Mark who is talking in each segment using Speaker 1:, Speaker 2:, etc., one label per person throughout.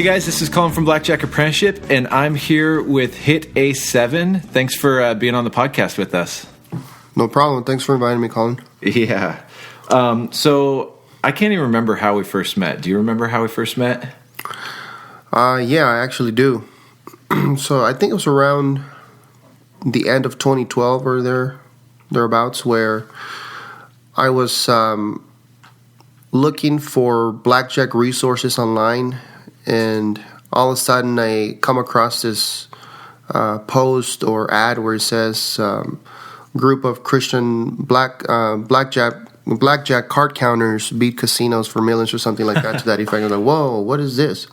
Speaker 1: Hey guys, this is Colin from Blackjack Apprenticeship, and I'm here with HitA7. Thanks for being on the podcast with us.
Speaker 2: No problem. Thanks for inviting me, Colin.
Speaker 1: Yeah. So I can't even remember how we first met. Do you remember how we first met?
Speaker 2: Yeah, I actually do. So I think it was around the end of 2012 or thereabouts, where I was looking for blackjack resources online, and all of a sudden I come across this post or ad where it says group of Christian blackjack card counters beat casinos for millions or something like that to that effect. I was like, whoa, what is this?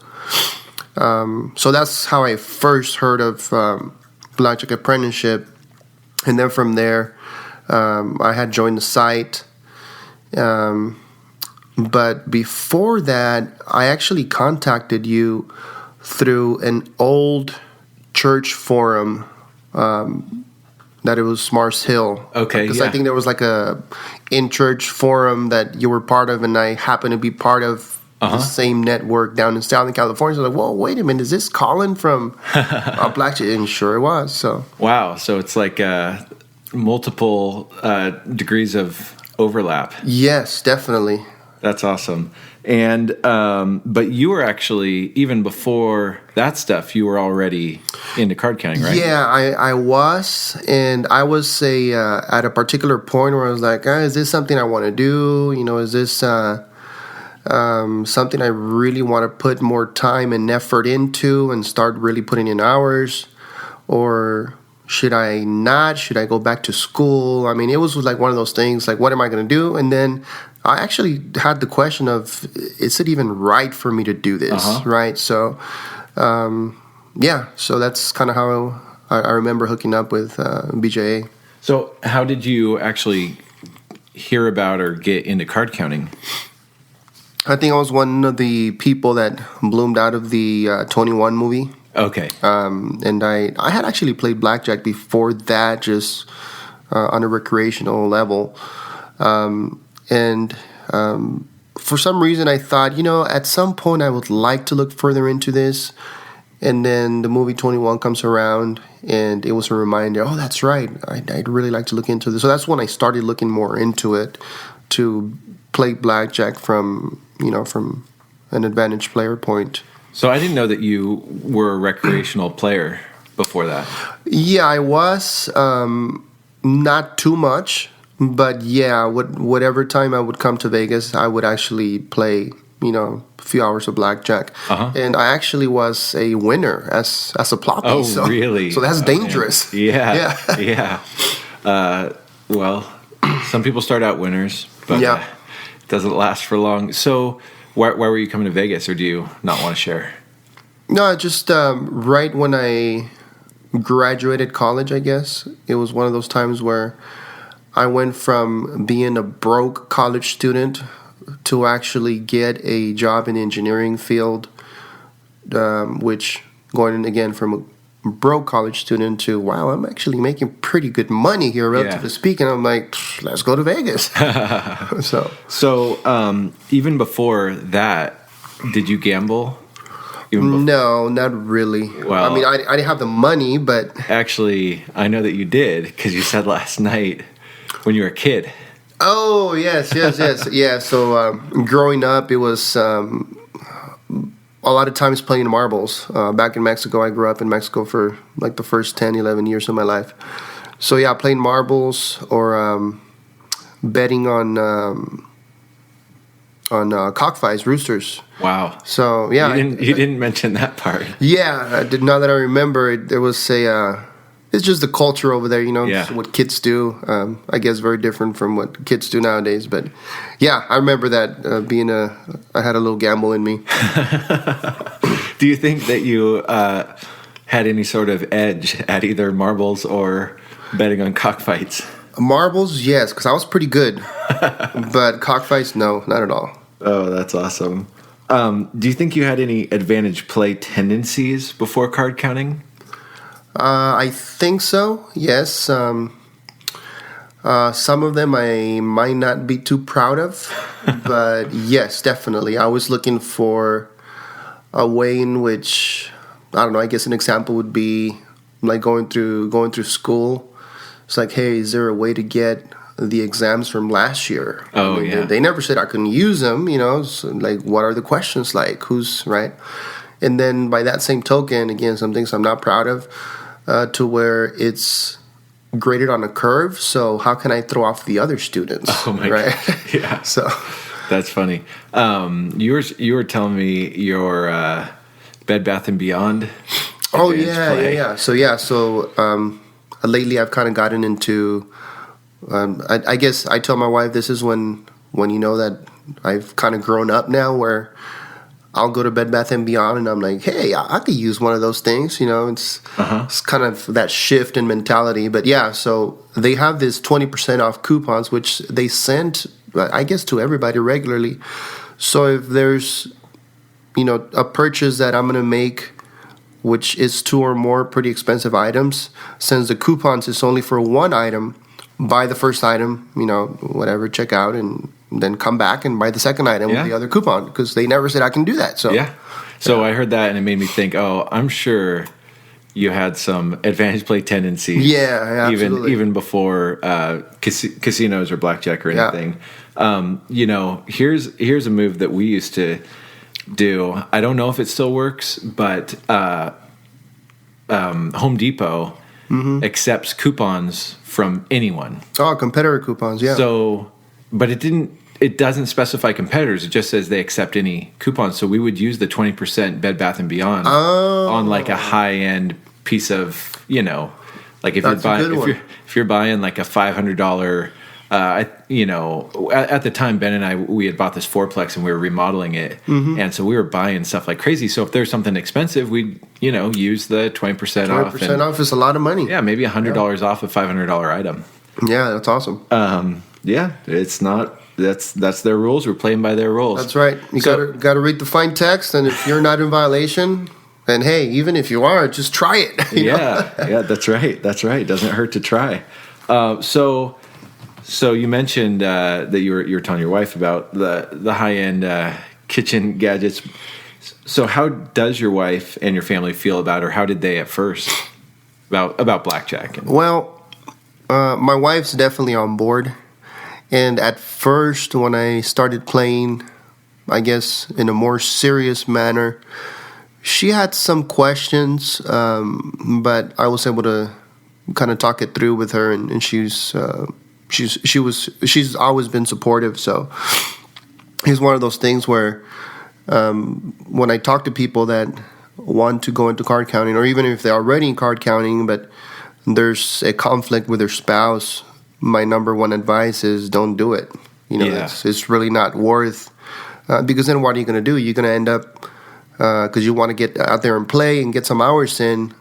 Speaker 2: So that's how I first heard of Blackjack Apprenticeship, and then from there I had joined the site. But before that, I actually contacted you through an old church forum that it was Mars Hill.
Speaker 1: Okay,
Speaker 2: because
Speaker 1: yeah.
Speaker 2: I think there was like a in-church forum that you were part of, and I happened to be part of the same network down in Southern California. So I was like, whoa, wait a minute, is this Colin from Blackjack? And sure it was. So
Speaker 1: wow, so it's like multiple degrees of overlap.
Speaker 2: yes, definitely.
Speaker 1: That's awesome. And but you were actually, even before that stuff, you were already into card counting, right?
Speaker 2: Yeah, I was, and I was at a particular point where I was like, is this something I want to do? You know, is this something I really want to put more time and effort into and start really putting in hours? Or should I not? Should I go back to school? I mean, it was like one of those things, like, what am I going to do? And then I actually had the question of, is it even right for me to do this, right? So, so that's kind of how I remember hooking up with BJA.
Speaker 1: So how did you actually hear about or get into card counting?
Speaker 2: I think I was one of the people that bloomed out of the 21 movie.
Speaker 1: Okay.
Speaker 2: And I had actually played blackjack before that, just on a recreational level. And for some reason I thought, at some point I would like to look further into this. And then the movie 21 comes around, and it was a reminder, oh, that's right, I'd really like to look into this. So that's when I started looking more into it, to play blackjack from an advantage player point.
Speaker 1: So I didn't know that you were a recreational player before that.
Speaker 2: Yeah, I was. Not too much. But yeah, whatever time I would come to Vegas, I would actually play, a few hours of blackjack. And I actually was a winner as a ploppy.
Speaker 1: Oh,
Speaker 2: so,
Speaker 1: really?
Speaker 2: So that's dangerous.
Speaker 1: Man. Yeah. Well, some people start out winners, but it doesn't last for long. So why were you coming to Vegas, or do you not want to share?
Speaker 2: No, just right when I graduated college, I guess. It was one of those times where I went from being a broke college student to actually get a job in the engineering field, which going again from a broke college student to, wow, I'm actually making pretty good money here, relatively speaking. I'm like, let's go to Vegas. So
Speaker 1: even before that, did you gamble?
Speaker 2: No, not really.
Speaker 1: Well,
Speaker 2: I mean, I didn't have the money, but
Speaker 1: actually, I know that you did, because you said last night when you were a kid.
Speaker 2: Oh, yes. Yeah, so growing up, it was a lot of times playing marbles. Back in Mexico, I grew up in Mexico for like the first 10, 11 years of my life. So yeah, playing marbles or betting on cockfights, roosters.
Speaker 1: Wow.
Speaker 2: So yeah.
Speaker 1: You didn't mention that part.
Speaker 2: Yeah, I did. Now that I remember it, there was it's just the culture over there, it's what kids do. I guess very different from what kids do nowadays. But yeah, I remember that I had a little gamble in me.
Speaker 1: Do you think that you had any sort of edge at either marbles or betting on cockfights?
Speaker 2: Marbles, yes, because I was pretty good. But cockfights, no, not at all.
Speaker 1: Oh, that's awesome. Do you think you had any advantage play tendencies before card counting?
Speaker 2: I think so, yes. Some of them I might not be too proud of, but yes, definitely. I was looking for a way in which, I don't know, I guess an example would be like going through school. It's like, hey, is there a way to get the exams from last year?
Speaker 1: Oh, yeah.
Speaker 2: They never said I couldn't use them, you know. So, like, what are the questions like? Who's, right? And then by that same token, again, some things I'm not proud of, to where it's graded on a curve. So how can I throw off the other students?
Speaker 1: Oh, my
Speaker 2: right?
Speaker 1: God. Yeah.
Speaker 2: So
Speaker 1: that's funny. You were telling me your Bed Bath & Beyond.
Speaker 2: Oh, yeah. So lately I've kind of gotten into, I guess I tell my wife this is when you know that I've kind of grown up now, where I'll go to Bed Bath & Beyond and I'm like, hey, I could use one of those things. You know, it's kind of that shift in mentality. But yeah, so they have this 20% off coupons, which they send, I guess, to everybody regularly. So if there's, you know, a purchase that I'm going to make, which is 2 or more pretty expensive items, since the coupons is only for one item, buy the first item, you know, whatever, check out, and then come back and buy the second item with the other coupon, because they never said I can do that. So
Speaker 1: So I heard that and it made me think, oh, I'm sure you had some advantage play tendencies.
Speaker 2: Yeah, absolutely.
Speaker 1: Even before casinos or blackjack or anything. You know, here's a move that we used to do. I don't know if it still works, but Home Depot accepts coupons from anyone.
Speaker 2: Oh, competitor coupons, yeah.
Speaker 1: So, but it doesn't specify competitors. It just says they accept any coupons. So we would use the 20% Bed Bath & Beyond on like a high-end piece of, you know, like if you're buying like a $500, you know, at the time Ben and I, we had bought this fourplex and we were remodeling it, and so we were buying stuff like crazy. So if there's something expensive, we'd, you know, use the 20% off.
Speaker 2: 20% off is a lot of money.
Speaker 1: Yeah, maybe $100 off a $500 item.
Speaker 2: Yeah, that's awesome.
Speaker 1: Yeah, it's not. That's their rules. We're playing by their rules.
Speaker 2: That's right. You gotta read the fine text, and if you're not in violation, then hey, even if you are, just try it.
Speaker 1: Yeah, that's right. That's right. It doesn't hurt to try. So you mentioned that you were telling your wife about the high end kitchen gadgets. So how does your wife and your family feel about, or how did they at first about blackjack?
Speaker 2: Well, my wife's definitely on board. And at first, when I started playing, I guess, in a more serious manner, she had some questions, but I was able to kind of talk it through with her, and she's always been supportive. So it's one of those things where when I talk to people that want to go into card counting, or even if they're already in card counting, but there's a conflict with their spouse, my number one advice is don't do it. You know, it's really not worth, because then what are you going to do? You're going to end up, because you want to get out there and play and get some hours in,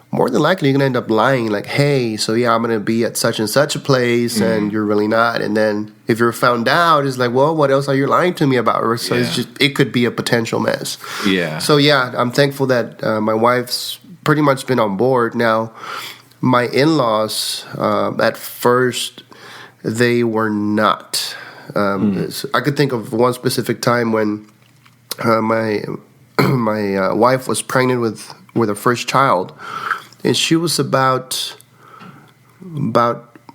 Speaker 2: more than likely you're going to end up lying, like, hey, so yeah, I'm going to be at such and such a place, and you're really not. And then if you're found out, it's like, well, what else are you lying to me about? So it could be a potential mess. Yeah. So yeah, I'm thankful that my wife's pretty much been on board. Now, my in-laws, at first, they were not. I could think of one specific time when my wife was pregnant with her first child, and she was about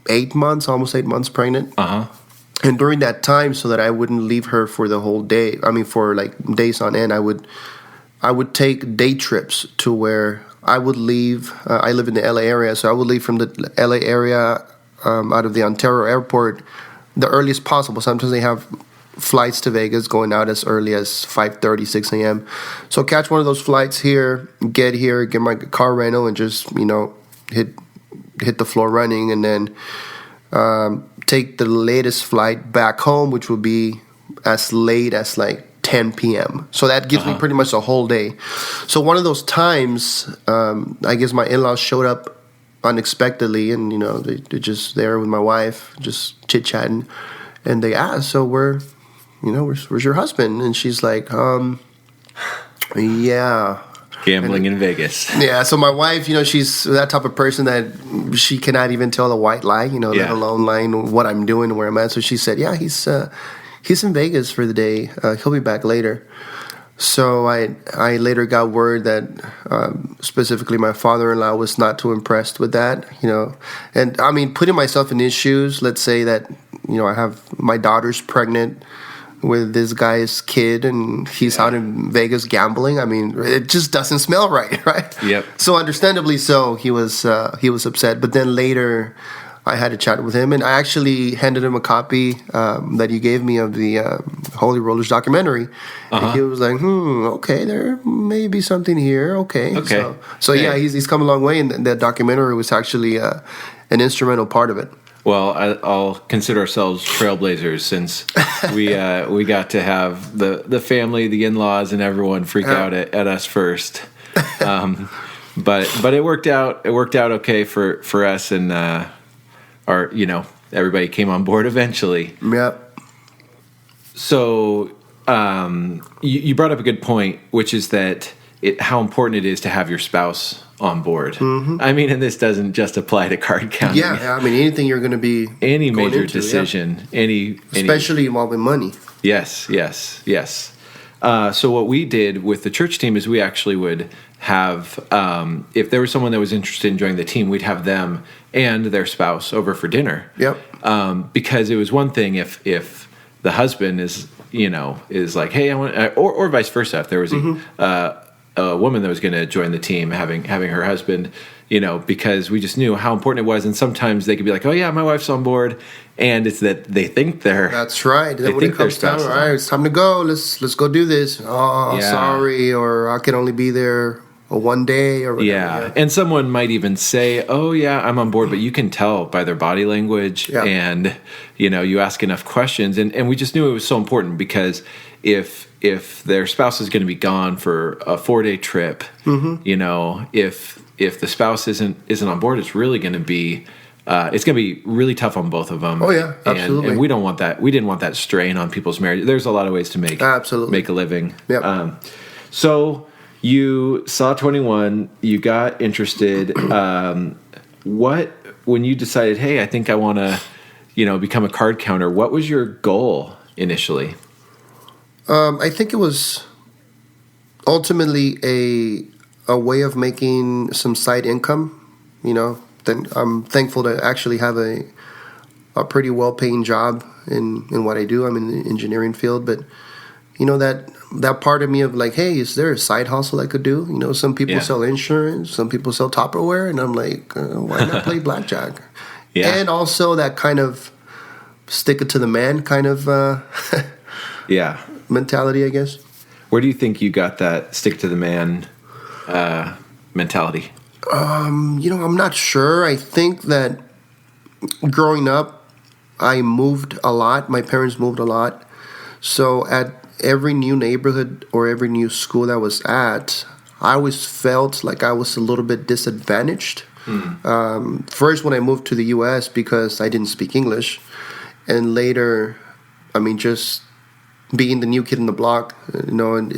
Speaker 2: 8 months, almost 8 months pregnant. And during that time, so that I wouldn't leave her for the whole day, I mean, for like days on end, I would take day trips to where I would leave. I live in the LA area, so I would leave from the LA area out of the Ontario airport the earliest possible. Sometimes they have flights to Vegas going out as early as 5:30, 6 a.m. So catch one of those flights here, get my car rental, and just, you know, hit the floor running, and then take the latest flight back home, which will be as late as like 10 p.m. So that gives me pretty much a whole day. So one of those times, I guess my in-laws showed up unexpectedly, and, you know, they're just there with my wife, just chit-chatting, and they asked, so where's your husband? And she's like, yeah.
Speaker 1: Gambling in Vegas.
Speaker 2: Yeah, so my wife, you know, she's that type of person that she cannot even tell a white lie, you know, let alone lying what I'm doing and where I'm at. So she said, yeah, he's in Vegas for the day. He'll be back later. So I later got word that specifically my father-in-law was not too impressed with that, And I mean, putting myself in his shoes, let's say that, I have my daughter's pregnant with this guy's kid and he's out in Vegas gambling. I mean, it just doesn't smell right?
Speaker 1: Yep.
Speaker 2: So understandably so, he was upset. But then later I had a chat with him, and I actually handed him a copy that you gave me of the Holy Rollers documentary. And he was like, okay, there may be something here. Okay. So yeah, he's come a long way, and that documentary was actually an instrumental part of it.
Speaker 1: Well, I'll consider ourselves trailblazers since we got to have the family, the in-laws, and everyone freak out at us first. But it worked out. It worked out okay for us, and everybody came on board eventually.
Speaker 2: Yep.
Speaker 1: So you brought up a good point, which is that how important it is to have your spouse on board. Mm-hmm. I mean, and this doesn't just apply to card counting.
Speaker 2: Yeah. I mean, anything you're going to be
Speaker 1: any major decision,
Speaker 2: especially involving money.
Speaker 1: Yes. So what we did with the church team is we actually would have, if there was someone that was interested in joining the team, we'd have them and their spouse over for dinner.
Speaker 2: Yep.
Speaker 1: Because it was one thing if the husband is like, hey, I want, or vice versa. If there was a woman that was going to join the team, having her husband, because we just knew how important it was. And sometimes they could be like, oh yeah, my wife's on board. And it's that they think they're...
Speaker 2: That's right. Then when it comes down, all right, it's time to go. Let's go do this. Oh, yeah. Sorry. Or I can only be there one day or whatever.
Speaker 1: Yeah. And someone might even say, oh yeah, I'm on board. But you can tell by their body language and, you ask enough questions. And we just knew it was so important because if their spouse is going to be gone for a 4-day trip, if the spouse isn't on board, it's really going to be... it's going to be really tough on both of them.
Speaker 2: Oh yeah, absolutely.
Speaker 1: And we don't want that. We didn't want that strain on people's marriage. There's a lot of ways to make a living.
Speaker 2: Yep.
Speaker 1: So you saw 21. You got interested. When you decided, hey, I think I want to, become a card counter. What was your goal initially?
Speaker 2: I think it was ultimately a way of making some side income. Then I'm thankful to actually have a pretty well-paying job in what I do. I'm in the engineering field, but that part of me of like, hey, is there a side hustle I could do? Some people sell insurance, some people sell Tupperware, and I'm like, why not play blackjack? Yeah. And also that kind of stick it to the man kind of mentality, I guess.
Speaker 1: Where do you think you got that stick to the man mentality?
Speaker 2: I'm not sure. I think that growing up, I moved a lot. My parents moved a lot. So at every new neighborhood or every new school that I was at, I always felt like I was a little bit disadvantaged. First, when I moved to the U.S. because I didn't speak English. And later, just being the new kid in the block, and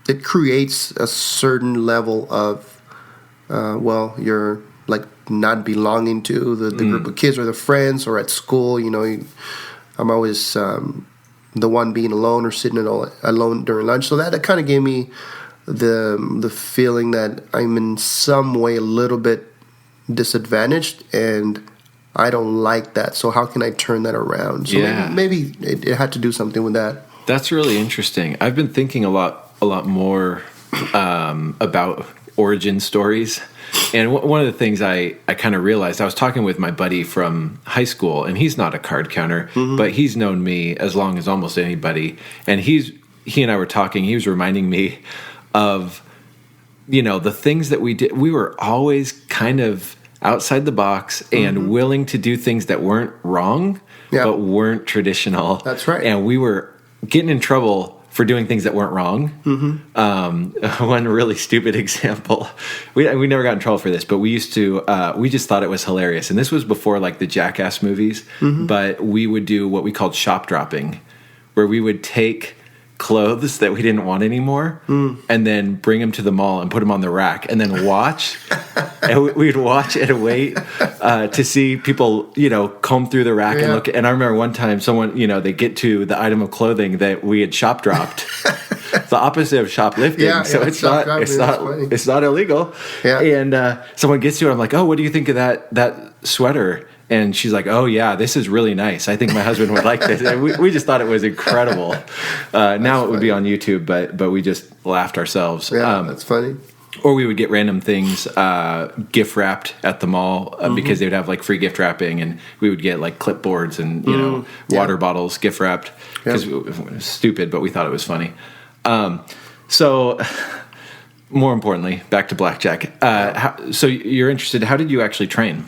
Speaker 2: it creates a certain level of you're like not belonging to the group of kids or the friends or at school. I'm always the one being alone or sitting alone during lunch. So that kind of gave me the feeling that I'm in some way a little bit disadvantaged, and I don't like that. So how can I turn that around? So maybe it had to do something with that.
Speaker 1: That's really interesting. I've been thinking a lot more about origin stories. And one of the things I kind of realized, I was talking with my buddy from high school, and he's not a card counter, but he's known me as long as almost anybody. And he and I were talking, he was reminding me of, the things that we did. We were always kind of outside the box and willing to do things that weren't wrong, but weren't traditional.
Speaker 2: That's right.
Speaker 1: And we were getting in trouble for doing things that weren't wrong. One really stupid example, we never got in trouble for this, but we used to, we just thought it was hilarious. And this was before like the Jackass movies, but we would do what we called shop dropping, where we would take clothes that we didn't want anymore, and then bring them to the mall and put them on the rack, and then watch. And we'd watch and wait to see people, comb through the rack and look. And I remember one time someone, they get to the item of clothing that we had shop dropped. The opposite of shoplifting, so it's not illegal. Yeah. And someone gets to it. I'm like, oh, what do you think of that sweater? And she's like, oh, yeah, this is really nice. I think my husband would like this. And we just thought it was incredible. Now it would be on YouTube, but we just laughed ourselves.
Speaker 2: Yeah, that's funny.
Speaker 1: Or we would get random things gift wrapped at the mall because they would have like free gift wrapping. And we would get like clipboards and, water bottles gift wrapped because it was stupid, but we thought it was funny. So more importantly, back to Blackjack. So you're interested. How did you actually train?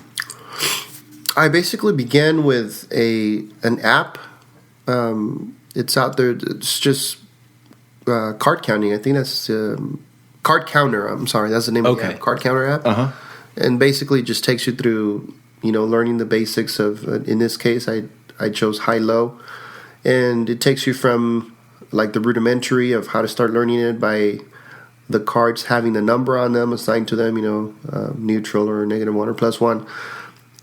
Speaker 2: I basically began with an app. It's out there. It's just card counting. I think that's Card Counter. I'm sorry, that's the name of the app. Card Counter app. And basically just takes you through, learning the basics of. In this case, I chose high-low, and it takes you from like the rudimentary of how to start learning it by the cards having the number on them assigned to them. Neutral or -1 or +1.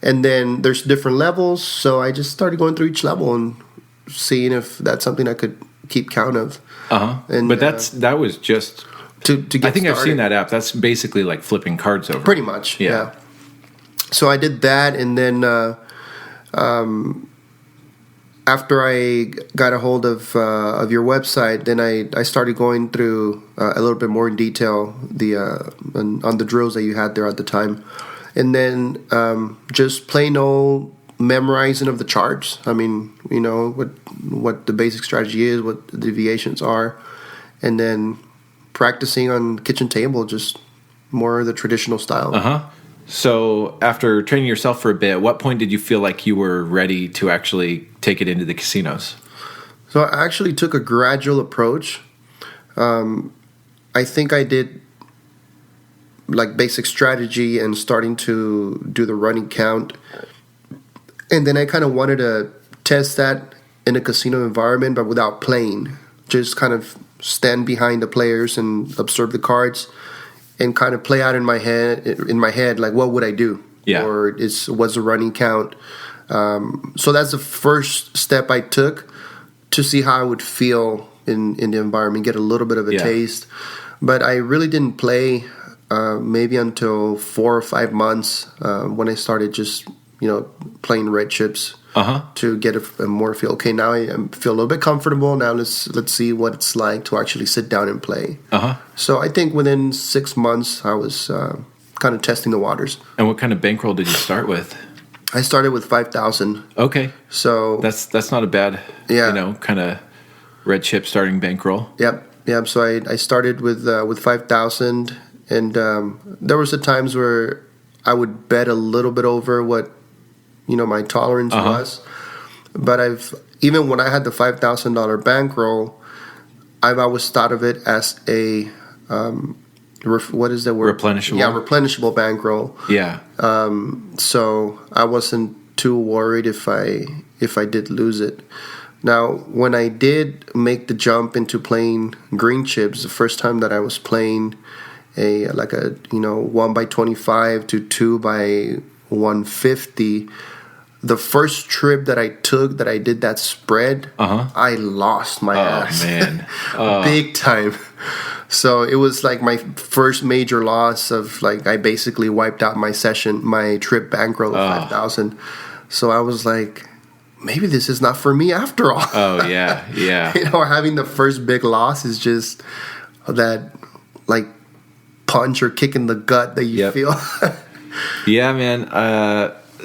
Speaker 2: And then there's different levels, so I just started going through each level and seeing if that's something I could keep count of.
Speaker 1: And but that was just
Speaker 2: to get
Speaker 1: I think
Speaker 2: started.
Speaker 1: I've seen that app. That's basically like flipping cards over.
Speaker 2: Pretty much, yeah. So I did that, and then after I got a hold of your website, then I started going through a little bit more in detail on the drills that you had there at the time. And then just plain old memorizing of the charts. I mean, what the basic strategy is, what the deviations are, and then practicing on kitchen table, just more of the traditional style.
Speaker 1: So after training yourself for a bit, at what point did you feel like you were ready to actually take it into the casinos?
Speaker 2: So I actually took a gradual approach. I think I did like basic strategy and starting to do the running count. And then I kind of wanted to test that in a casino environment, but without playing. Just kind of stand behind the players and observe the cards and kind of play out in my head, like what would I do?
Speaker 1: Yeah.
Speaker 2: Or was a running count. So that's the first step I took to see how I would feel in the environment, get a little bit of a taste. But I really didn't play maybe until 4 or 5 months when I started just playing red chips to get a more feel. Okay, now I feel a little bit comfortable. Now let's see what it's like to actually sit down and play. So I think within 6 months I was kind of testing the waters.
Speaker 1: And what kind of bankroll did you start with?
Speaker 2: I started with 5,000.
Speaker 1: Okay,
Speaker 2: so
Speaker 1: that's not a bad kind of red chip starting bankroll.
Speaker 2: Yep. So I started with 5,000. And there was the times where I would bet a little bit over what, my tolerance was. But even when I had the $5,000 bankroll, I've always thought of it as a, what is that word?
Speaker 1: Replenishable.
Speaker 2: Yeah, replenishable bankroll.
Speaker 1: Yeah.
Speaker 2: So I wasn't too worried if I did lose it. Now, when I did make the jump into playing green chips, the first time that I was playing a 1 by 25 to 2 by 150, the first trip that I took that I did that spread, I lost my ass.
Speaker 1: Man.
Speaker 2: Big time. So it was like my first major loss of I basically wiped out my trip bankroll of 5,000. So I was like, maybe this is not for me after all.
Speaker 1: Oh yeah.
Speaker 2: Having the first big loss is just that punch or kick in the gut that you feel.
Speaker 1: Yeah, man.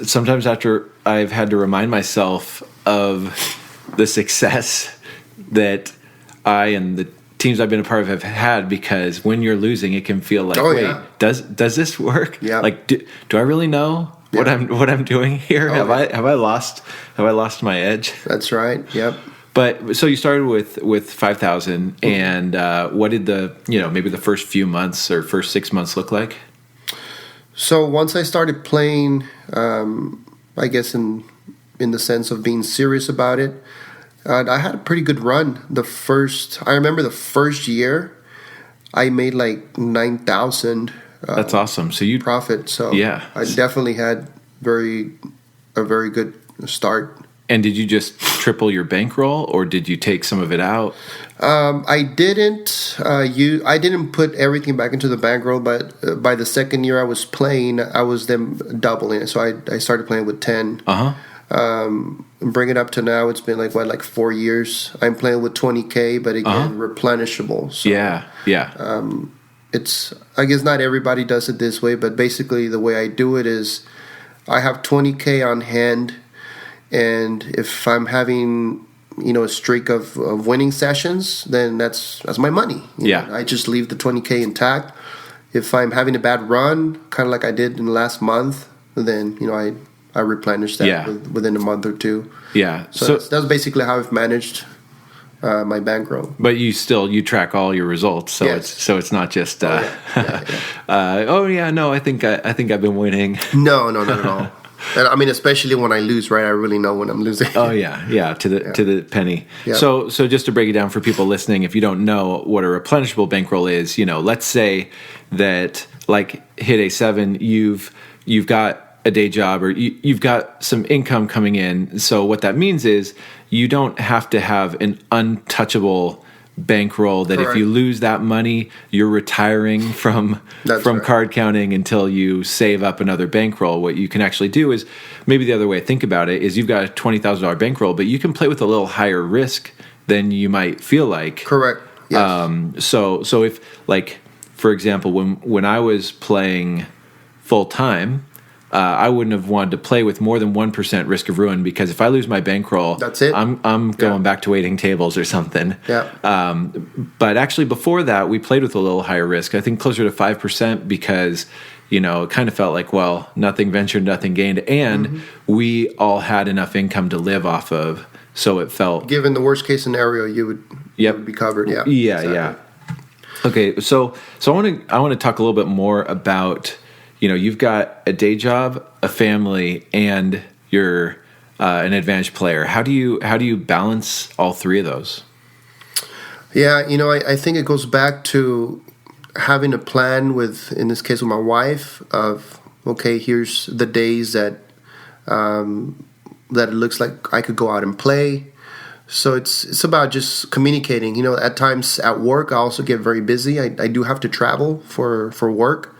Speaker 1: Sometimes after I've had to remind myself of the success that I and the teams I've been a part of have had, because when you're losing, it can feel like, does this work?
Speaker 2: Yeah.
Speaker 1: Like, do I really know what I'm doing here? Have I lost my edge?
Speaker 2: That's right. Yep.
Speaker 1: But so you started with 5,000, and what did maybe the first few months or first 6 months look like?
Speaker 2: So once I started playing, I guess in the sense of being serious about it, I had a pretty good run. I remember the first year, I made like 9,000.
Speaker 1: That's awesome. So you
Speaker 2: profit. So
Speaker 1: yeah,
Speaker 2: I definitely had a very good start.
Speaker 1: And did you just triple your bankroll, or did you take some of it out?
Speaker 2: I didn't put everything back into the bankroll, but by the second year I was playing, I was then doubling it. So I started playing with 10. Bring it up to now, it's been like 4 years. I'm playing with 20K, but again, replenishable. So,
Speaker 1: yeah.
Speaker 2: It's, I guess not everybody does it this way, but basically the way I do it is I have 20K on hand, and if I'm having a streak of winning sessions, then that's my money. You know, I just leave the 20K intact. If I'm having a bad run, kind of like I did in the last month, then I replenish that within a month or two.
Speaker 1: Yeah.
Speaker 2: So that's basically how I've managed my bankroll.
Speaker 1: But you track all your results, so it's not just I think I've been winning.
Speaker 2: No, not at all. And I mean, especially when I lose, right? I really know when I'm losing.
Speaker 1: Oh yeah, to the penny. Yep. So just to break it down for people listening, if you don't know what a replenishable bankroll is, let's say that like HitA7, you've got a day job, or you've got some income coming in. So what that means is you don't have to have an untouchable bankroll that if you lose that money, you're retiring from card counting until you save up another bankroll. What you can actually do is, maybe the other way to think about it is, you've got a $20,000 bankroll, but you can play with a little higher risk than you might feel like.
Speaker 2: Correct. Yes.
Speaker 1: So if, like, for example, when I was playing full time, I wouldn't have wanted to play with more than 1% risk of ruin, because if I lose my bankroll,
Speaker 2: that's it.
Speaker 1: I'm going back to waiting tables or something.
Speaker 2: Yeah.
Speaker 1: But actually, before that, we played with a little higher risk. I think closer to 5%, because it kind of felt like, well, nothing ventured, nothing gained, and we all had enough income to live off of. So it felt,
Speaker 2: given the worst case scenario, you would be covered. Yeah.
Speaker 1: Yeah.
Speaker 2: Exactly.
Speaker 1: Yeah. Okay. So I want to talk a little bit more about. You've got a day job, a family, and you're an advanced player. How do you balance all three of those?
Speaker 2: Yeah, I think it goes back to having a plan in this case with my wife, of, okay, here's the days that it looks like I could go out and play. So it's about just communicating. At times at work, I also get very busy. I do have to travel for work.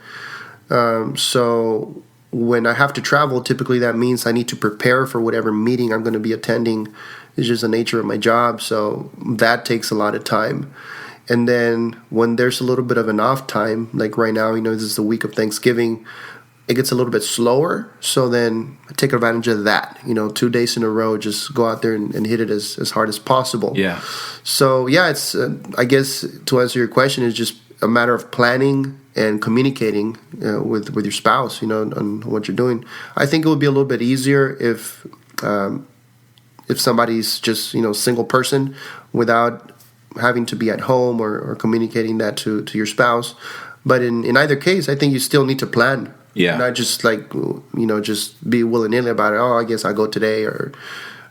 Speaker 2: So when I have to travel, typically that means I need to prepare for whatever meeting I'm going to be attending. It's just the nature of my job. So that takes a lot of time. And then when there's a little bit of an off time, like right now, this is the week of Thanksgiving, it gets a little bit slower. So then I take advantage of that. 2 days in a row, just go out there and hit it as hard as possible.
Speaker 1: Yeah.
Speaker 2: So yeah, it's I guess to answer your question, it's just a matter of planning and communicating with your spouse, on what you're doing. I think it would be a little bit easier if somebody's just single person, without having to be at home or communicating that to your spouse. But in either case, I think you still need to plan.
Speaker 1: Yeah.
Speaker 2: Not just just be willy-nilly about it. Oh, I guess I'll go today, or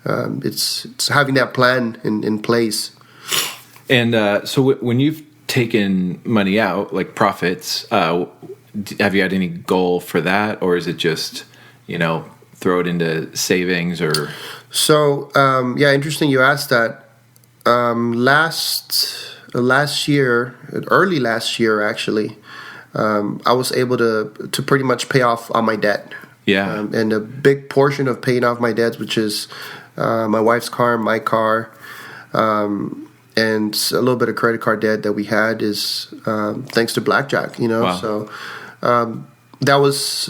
Speaker 2: it's having that plan in place. And
Speaker 1: so when you've taken money out, like profits, have you had any goal for that, or is it just throw it into savings? Or
Speaker 2: so interesting you asked that. Last year, early last year actually, I was able to pretty much pay off all my debt. And a big portion of paying off my debts, which is my wife's car, my car, and a little bit of credit card debt that we had, is thanks to Blackjack,
Speaker 1: Wow.
Speaker 2: So that was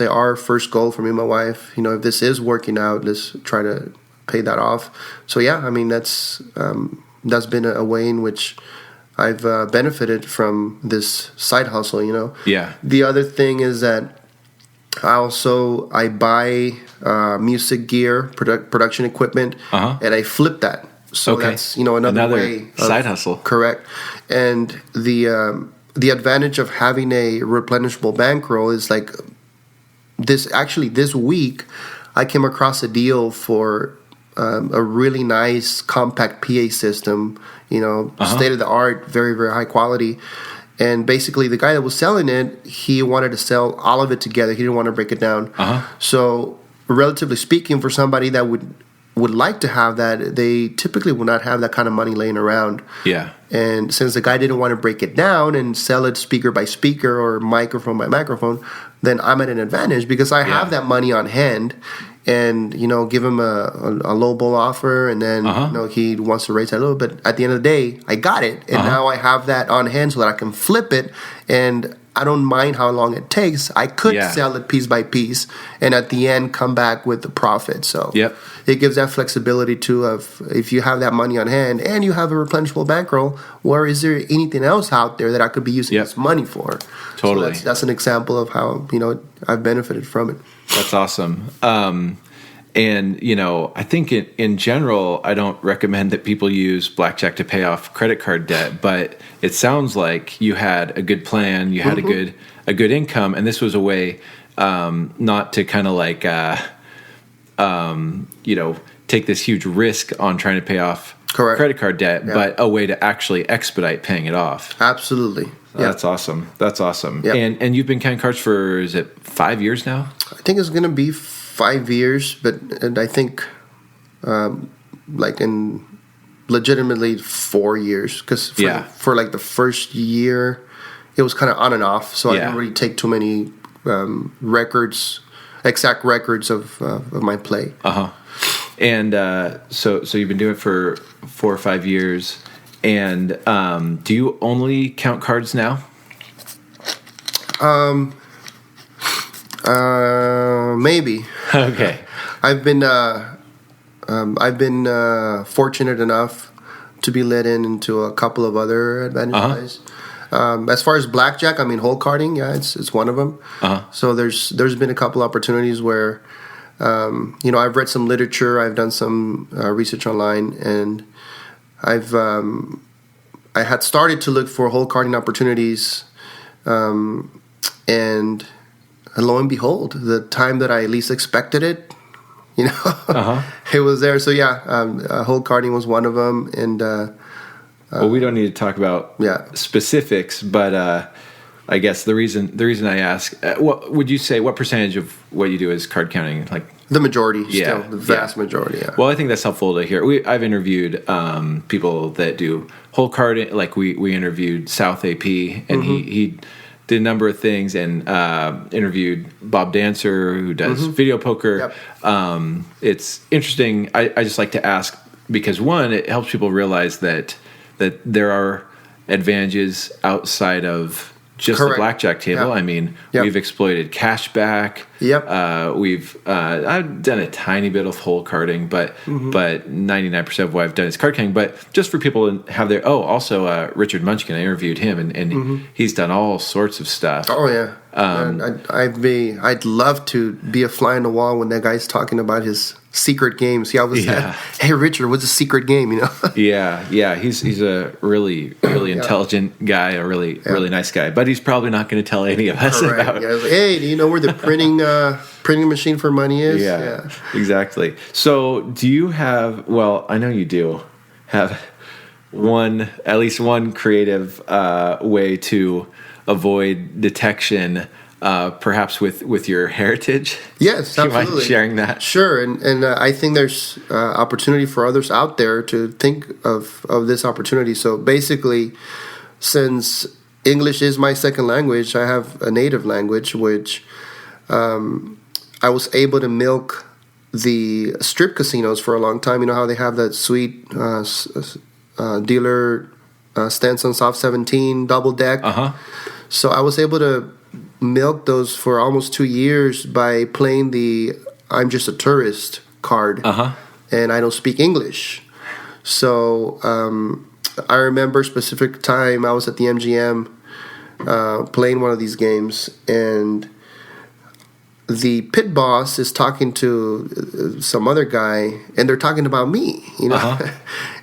Speaker 2: our first goal for me and my wife. If this is working out, let's try to pay that off. So yeah, I mean, that's been a way in which I've benefited from this side hustle,
Speaker 1: Yeah.
Speaker 2: The other thing is that I buy music gear, production equipment, and I flip that. So that's another way
Speaker 1: side hustle.
Speaker 2: Correct. And the advantage of having a replenishable bankroll is like this. Actually, this week I came across a deal for a really nice compact PA system, state of the art, very, very high quality. And basically, the guy that was selling it, he wanted to sell all of it together. He didn't want to break it down. So, relatively speaking, for somebody that would like to have that, they typically will not have that kind of money laying around.
Speaker 1: Yeah.
Speaker 2: And since the guy didn't want to break it down and sell it speaker by speaker or microphone by microphone, then I'm at an advantage because I have that money on hand. And give him a low ball offer, and then he wants to raise that a little bit. At the end of the day, I got it, and now I have that on hand so that I can flip it, and I don't mind how long it takes. I could sell it piece by piece, and at the end come back with the profit. So it gives that flexibility too of if you have that money on hand and you have a replenishable bankroll, where is there anything else out there that I could be using this money for?
Speaker 1: Totally.
Speaker 2: So that's an example of how I've benefited from it.
Speaker 1: That's awesome. And, I think in general, I don't recommend that people use Blackjack to pay off credit card debt, but it sounds like you had a good plan, you had a good income, and this was a way not to kind of like, take this huge risk on trying to pay off credit card debt, but a way to actually expedite paying it off.
Speaker 2: Absolutely.
Speaker 1: That's awesome. That's awesome.
Speaker 2: Yep.
Speaker 1: And you've been counting cards for, is it 5 years now?
Speaker 2: I think it's going to be 5 years, and I think in legitimately 4 years, because for like the first year, it was kind of on and off, so I didn't really take too many exact records of my play.
Speaker 1: And so you've been doing it for 4 or 5 years. And do you only count cards now?
Speaker 2: Maybe.
Speaker 1: Okay.
Speaker 2: I've been fortunate enough to be let into a couple of other advantages. As far as Blackjack, I mean, hole carding, it's one of them. So there's been a couple opportunities where, I've read some literature, I've done some research online, and I had started to look for hole carding opportunities, and lo and behold, the time that I least expected it, it was there. So hole carding was one of them, and
Speaker 1: well, we don't need to talk about specifics, but I guess the reason I ask, what would you say? What percentage of what you do is card counting? Like
Speaker 2: the majority, still the vast majority. Yeah.
Speaker 1: Well, I think that's helpful to hear. I've interviewed people that do hole carding. Like we interviewed South AP, and he did a number of things, and interviewed Bob Dancer, who does video poker. It's interesting. I just like to ask because one, it helps people realize that there are advantages outside of just the blackjack table. I mean, we've exploited cashback. I've done a tiny bit of hole carding, but 99% of what I've done is card counting. But just for people to have their also Richard Munchkin, I interviewed him, and he's done all sorts of stuff.
Speaker 2: Oh yeah. I'd love to be a fly on the wall when that guy's talking about his secret games. He always said, "Hey Richard, what's a secret game?"
Speaker 1: He's a really intelligent guy, a really nice guy, but he's probably not going to tell any of us about.
Speaker 2: Hey, do you know where the printing machine for money is?
Speaker 1: Exactly. So do you have? Well, I know you do have at least one creative way to avoid detection, perhaps with your heritage.
Speaker 2: Yes,
Speaker 1: do you
Speaker 2: absolutely.
Speaker 1: mind sharing that?
Speaker 2: Sure, and I think there's opportunity for others out there to think of this opportunity. So basically, since English is my second language, I have a native language, which I was able to milk the strip casinos for a long time. You know how they have that sweet dealer Stanson Soft 17 double deck. So I was able to milk those for almost 2 years by playing the "I'm just a tourist" card, and I don't speak English. So I remember a specific time I was at the MGM playing one of these games, and the pit boss is talking to some other guy, and they're talking about me,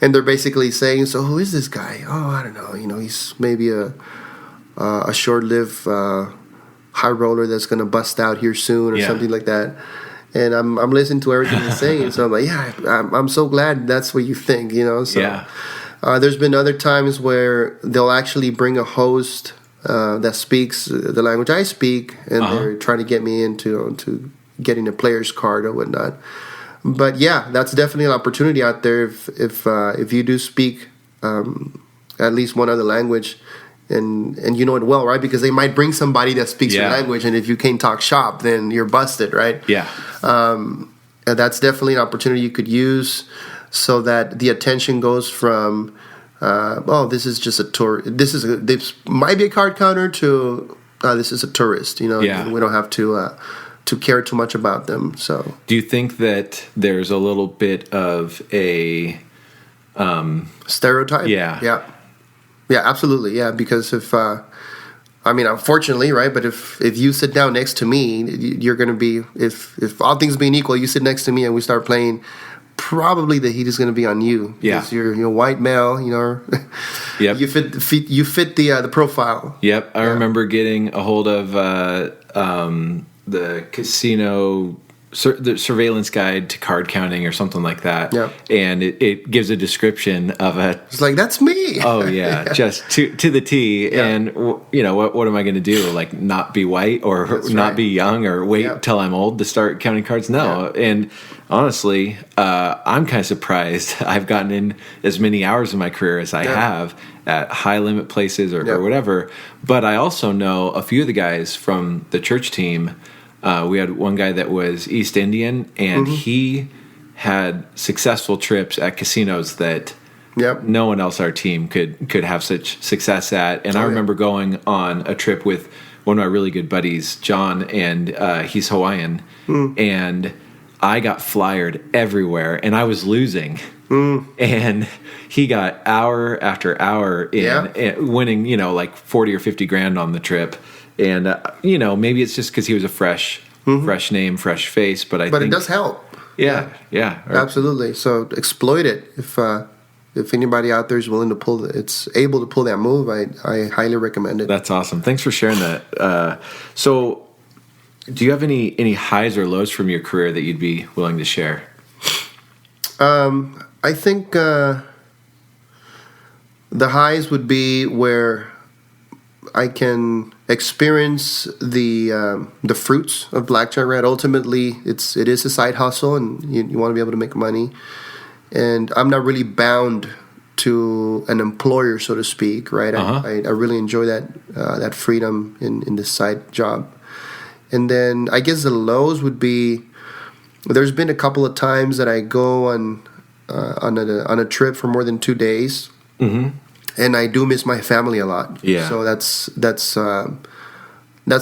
Speaker 2: and they're basically saying, "So who is this guy? Oh, I don't know. He's maybe a short-lived high roller that's going to bust out here soon," or something like that. And I'm listening to everything he's saying, so I'm like, yeah, I'm so glad that's what you think, you know. So,
Speaker 1: Yeah.
Speaker 2: There's been other times where they'll actually bring a host that speaks the language I speak, and they're trying to get me into getting a player's card or whatnot. But yeah, that's definitely an opportunity out there if you do speak at least one other language. And you know it well, right? Because they might bring somebody that speaks your language, and if you can't talk shop, then you're busted, right?
Speaker 1: Yeah.
Speaker 2: And that's definitely an opportunity you could use, so that the attention goes from, this is just a tour. This might be a card counter to this is a tourist. You know, we don't have to care too much about them. So,
Speaker 1: do you think that there's a little bit of a
Speaker 2: stereotype? Yeah, absolutely. Yeah, because unfortunately, right? But if you sit down next to me, you're going to be, if all things being equal, you sit next to me and we start playing, probably the heat is going to be on you.
Speaker 1: Yeah,
Speaker 2: because you're a white male. You know.
Speaker 1: Yep.
Speaker 2: You fit the profile.
Speaker 1: Yep. I remember getting a hold of the casino. The surveillance guide to card counting or something like that.
Speaker 2: Yep.
Speaker 1: And it gives a description of a...
Speaker 2: It's like, that's me.
Speaker 1: Oh, yeah. Just to the T. Yeah. And, you know, what am I going to do? Like, not be white or not be young or wait till I'm old to start counting cards? No. Yeah. And honestly, I'm kind of surprised I've gotten in as many hours in my career as I have at high-limit places or whatever. But I also know a few of the guys from the church team. We had one guy that was East Indian, and he had successful trips at casinos that no one else on our team could have such success at. And I remember going on a trip with one of my really good buddies, John, and he's Hawaiian, and I got flyered everywhere, and I was losing. And he got hour after hour in winning, you know, like 40 or 50 grand on the trip. And, you know, maybe it's just because he was a fresh name, fresh face. But I think
Speaker 2: it does help.
Speaker 1: Yeah. Right.
Speaker 2: Absolutely. So exploit it. If anybody out there is willing to it's able to pull that move, I highly recommend it.
Speaker 1: That's awesome. Thanks for sharing that. So do you have any highs or lows from your career that you'd be willing to share?
Speaker 2: I think the highs would be where I can experience the fruits of Blackjack. Right, ultimately, it is a side hustle, and you want to be able to make money. And I'm not really bound to an employer, so to speak. Right, I really enjoy that freedom in this side job. And then I guess the lows would be, there's been a couple of times that I go on a trip for more than 2 days. And I do miss my family a lot. Yeah. So that's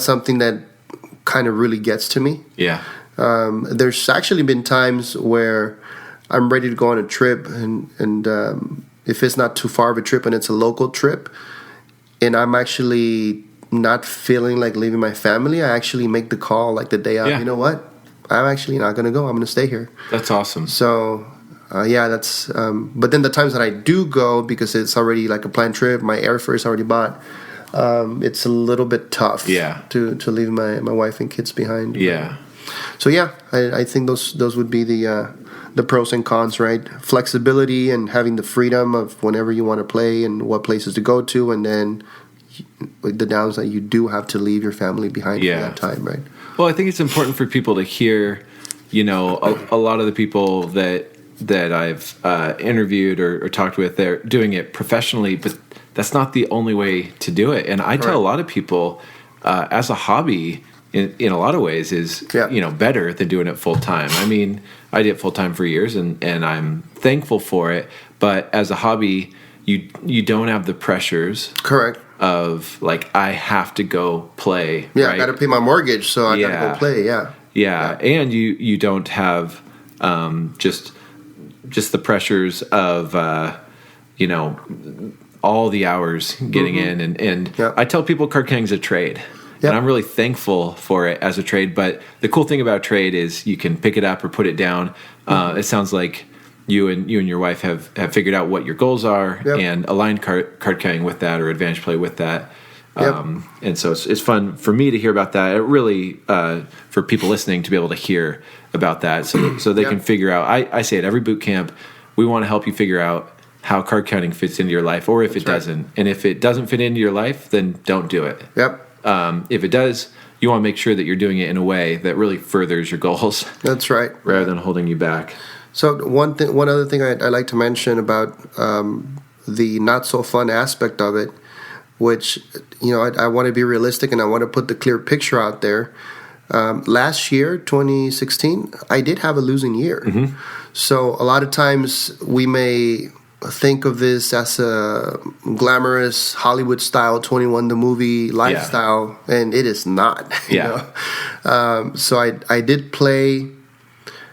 Speaker 2: something that kind of really gets to me. Yeah. There's actually been times where I'm ready to go on a trip, and if it's not too far of a trip and it's a local trip, and I'm actually not feeling like leaving my family, I actually make the call like the day out. You know what? I'm actually not going to go. I'm going to stay here.
Speaker 1: That's awesome.
Speaker 2: So... that's. But then the times that I do go, because it's already like a planned trip, my airfare is already bought. It's a little bit tough. Yeah. To leave my wife and kids behind. Yeah. So I think those would be the pros and cons, right? Flexibility and having the freedom of whenever you want to play and what places to go to, and then the downs that you do have to leave your family behind for that time, right?
Speaker 1: Well, I think it's important for people to hear. You know, a lot of the people that I've interviewed or talked with, they're doing it professionally, but that's not the only way to do it. And I tell a lot of people, as a hobby, in a lot of ways, is better than doing it full time. I mean, I did it full time for years, and I'm thankful for it. But as a hobby, you don't have the pressures.
Speaker 2: Correct.
Speaker 1: Of like, I have to go play.
Speaker 2: Yeah,
Speaker 1: right?
Speaker 2: I got to pay my mortgage, so I got to go play. Yeah.
Speaker 1: And you don't have just the pressures of all the hours getting in, and I tell people card counting is a trade, and I'm really thankful for it as a trade. But the cool thing about trade is you can pick it up or put it down. It sounds like you and your wife have figured out what your goals are and aligned card counting with that, or advantage play with that. And so it's fun for me to hear about that. It really, for people listening to be able to hear about that so they can figure out. I say at every boot camp, we want to help you figure out how card counting fits into your life, or if it doesn't. And if it doesn't fit into your life, then don't do it. If it does, you want to make sure that you're doing it in a way that really furthers your goals.
Speaker 2: That's right.
Speaker 1: Rather than holding you back.
Speaker 2: So one other thing I'd like to mention about the not so fun aspect of it, which, I want to be realistic and I want to put the clear picture out there. Last year, 2016, I did have a losing year. Mm-hmm. So a lot of times we may think of this as a glamorous Hollywood-style 21 the movie lifestyle, and it is not. So I did play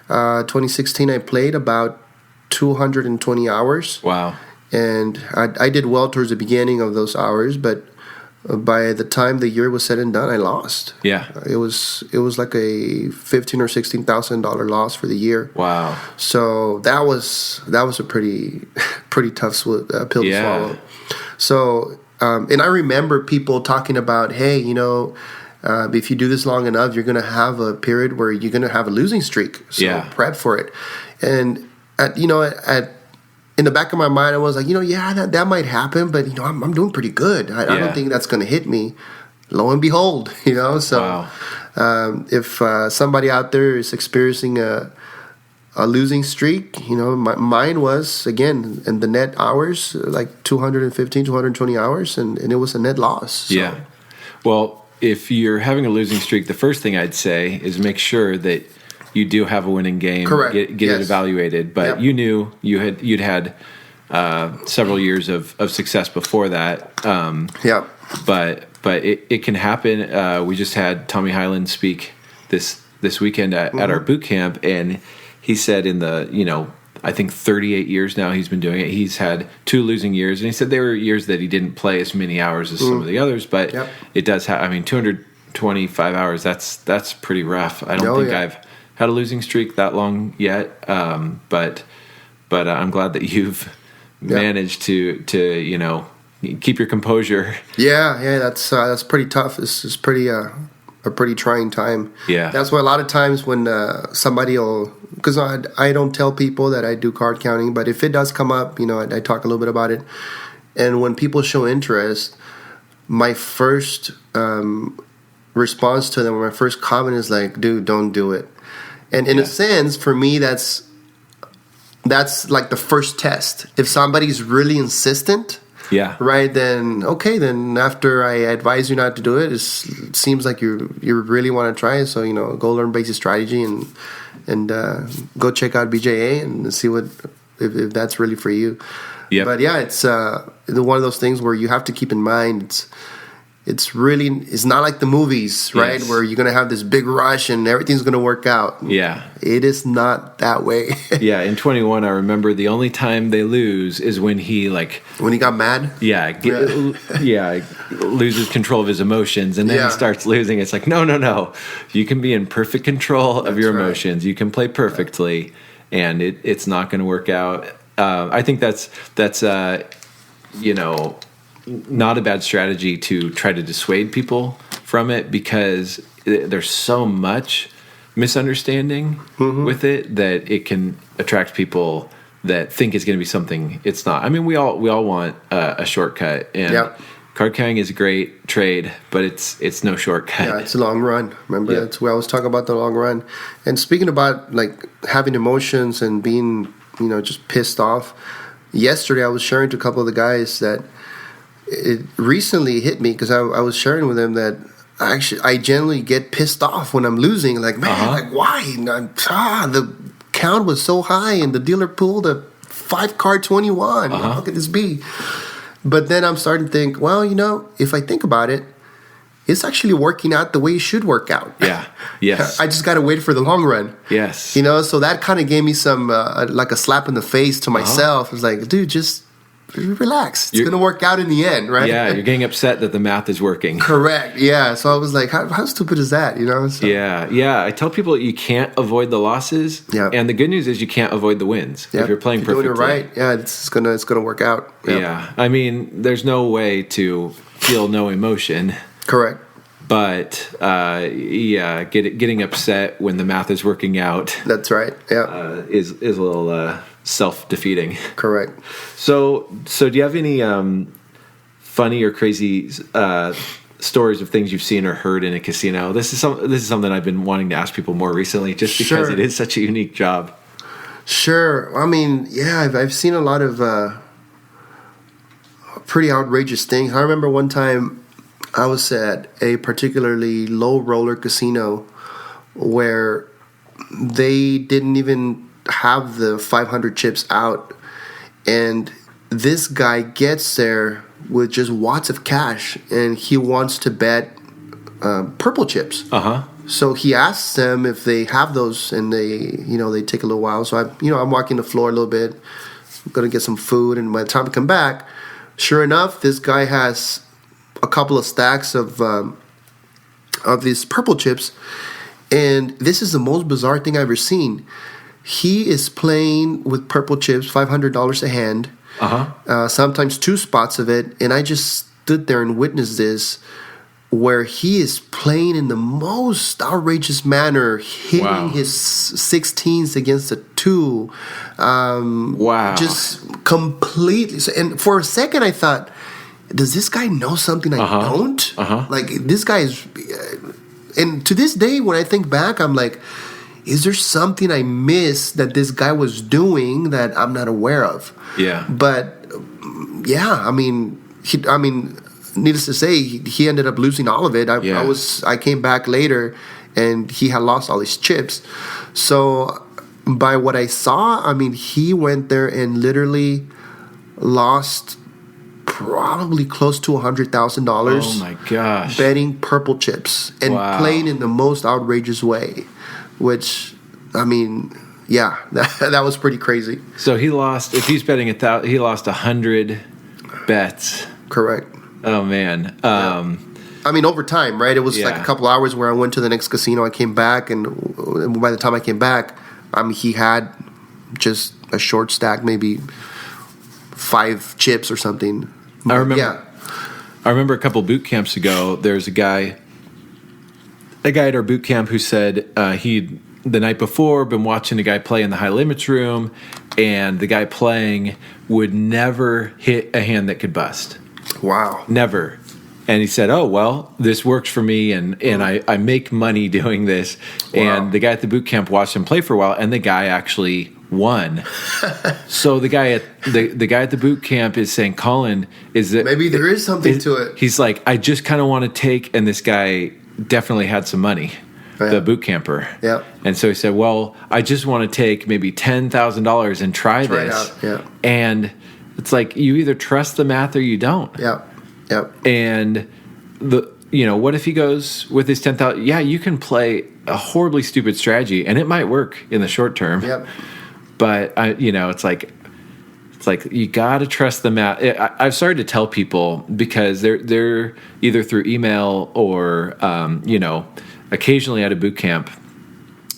Speaker 2: 2016. I played about 220 hours.
Speaker 1: Wow.
Speaker 2: And I did well towards the beginning of those hours, but by the time the year was said and done, I lost.
Speaker 1: Yeah,
Speaker 2: it was like a $15,000 or $16,000 loss for the year.
Speaker 1: Wow!
Speaker 2: So that was a pretty tough pill to swallow. So and I remember people talking about, hey, if you do this long enough, you're going to have a period where you're going to have a losing streak. So prep for it. And in the back of my mind, I was like, that might happen, but I'm doing pretty good. I don't think that's going to hit me. Lo and behold, So, if somebody out there is experiencing a losing streak, mine was again in the net hours like 215, 220 hours, and it was a net loss. So.
Speaker 1: Yeah. Well, if you're having a losing streak, the first thing I'd say is make sure that you do have a winning game.
Speaker 2: Correct.
Speaker 1: Get it evaluated. But you knew you'd had several years of success before that. But it can happen. We just had Tommy Hyland speak this weekend at our boot camp, and he said in the I think 38 years now he's been doing it. He's had 2 losing years, and he said there were years that he didn't play as many hours as some of the others. But it does have. 225 hours. That's pretty rough. I don't think I've had a losing streak that long yet, but I'm glad that you've managed to keep your composure. Yeah,
Speaker 2: that's pretty tough. This is pretty a pretty trying time.
Speaker 1: Yeah,
Speaker 2: that's why a lot of times when somebody will, because I don't tell people that I do card counting, but if it does come up, I talk a little bit about it, and when people show interest, my first response to them, my first comment is like, "Dude, don't do it." And in a sense, for me, that's like the first test. If somebody's really insistent, right, then after I advise you not to do it, it seems like you really want to try it. So go learn basic strategy and go check out BJA and see if that's really for you. Yep. But it's one of those things where you have to keep in mind it's not like the movies, right? Yes. Where you're going to have this big rush and everything's going to work out. Yeah. It is not that way.
Speaker 1: Yeah. In 21, I remember the only time they lose is when he
Speaker 2: got mad?
Speaker 1: Yeah. Loses control of his emotions and then he starts losing. It's like, no. You can be in perfect control of your emotions. Right. You can play perfectly and it's not going to work out. I think that's not a bad strategy to try to dissuade people from it because there's so much misunderstanding with it that it can attract people that think it's going to be something it's not. I mean, we all want a shortcut, and card counting is a great trade, but it's no shortcut.
Speaker 2: Yeah, it's a long run. Remember, that's where I was talking about the long run. And speaking about like having emotions and being just pissed off, yesterday I was sharing to a couple of the guys that it recently hit me because I was sharing with them that I generally get pissed off when I'm losing. Like, man, like why? The count was so high and the dealer pulled a 5-card 21. How could this be? But then I'm starting to think, well, if I think about it, it's actually working out the way it should work out.
Speaker 1: Yeah. Yes.
Speaker 2: I just got to wait for the long run.
Speaker 1: Yes.
Speaker 2: So that kind of gave me some like a slap in the face to myself. It's like, dude, just relax. It's going to work out in the end, right?
Speaker 1: Yeah, you're getting upset that the math is working.
Speaker 2: Correct. Yeah. So I was like, how stupid is that? So.
Speaker 1: Yeah. I tell people that you can't avoid the losses. Yeah. And the good news is you can't avoid the wins if you're playing perfectly.
Speaker 2: Doing it right. Yeah, it's gonna work out.
Speaker 1: Yep. Yeah. I mean, there's no way to feel no emotion.
Speaker 2: Correct.
Speaker 1: But getting upset when the math is working out.
Speaker 2: That's right. Yeah.
Speaker 1: Is a little self-defeating.
Speaker 2: Correct.
Speaker 1: So do you have any funny or crazy stories of things you've seen or heard in a casino? This is something I've been wanting to ask people more recently, just because it is such a unique job.
Speaker 2: Sure. I mean, yeah, I've seen a lot of pretty outrageous things. I remember one time I was at a particularly low roller casino where they didn't even have the 500 chips out, and this guy gets there with just wads of cash, and he wants to bet purple chips. So he asks them if they have those, and they take a little while. So I'm walking the floor a little bit, I'm gonna get some food, and by the time I come back, sure enough, this guy has a couple of stacks of these purple chips, and this is the most bizarre thing I've ever seen. He is playing with purple chips, $500 a hand, sometimes 2 spots of it, and I just stood there and witnessed this, where he is playing in the most outrageous manner, hitting his 16s against a 2. Just completely. And for a second, I thought, does this guy know something I don't? Like, this guy is... And to this day, when I think back, I'm like, is there something I missed that this guy was doing that I'm not aware of?
Speaker 1: Yeah.
Speaker 2: But, yeah, I mean, needless to say, he ended up losing all of it. I came back later, and he had lost all his chips. So by what I saw, I mean, he went there and literally lost probably close to $100,000.
Speaker 1: Oh my gosh!
Speaker 2: Betting purple chips and playing in the most outrageous way, which, I mean, yeah, that was pretty crazy.
Speaker 1: So he lost. If he's betting he lost 100 bets.
Speaker 2: Correct.
Speaker 1: Oh man.
Speaker 2: I mean, over time, right? It was like a couple hours where I went to the next casino. I came back, and by the time I came back, he had just a short stack, maybe 5 chips or something.
Speaker 1: I remember a couple boot camps ago, there's a guy at our boot camp who said he'd the night before been watching a guy play in the high limits room, and the guy playing would never hit a hand that could bust.
Speaker 2: Wow.
Speaker 1: Never. And he said, oh, well, this works for me, and I make money doing this. Wow. And the guy at the boot camp watched him play for a while, and the guy actually won. So the guy at the boot camp is saying, Colin, is that
Speaker 2: maybe there is something to it?
Speaker 1: He's like, I just kind of want to take, and this guy definitely had some money, the boot camper.
Speaker 2: Yeah.
Speaker 1: And so he said, well, I just want to take maybe $10,000 and try this.
Speaker 2: It out. Yeah.
Speaker 1: And it's like, you either trust the math or you don't.
Speaker 2: Yeah. Yep.
Speaker 1: And what if he goes with his 10,000? Yeah, you can play a horribly stupid strategy, and it might work in the short term.
Speaker 2: Yep.
Speaker 1: But it's like you got to trust the math. I've started to tell people, because they're either through email or occasionally at a boot camp,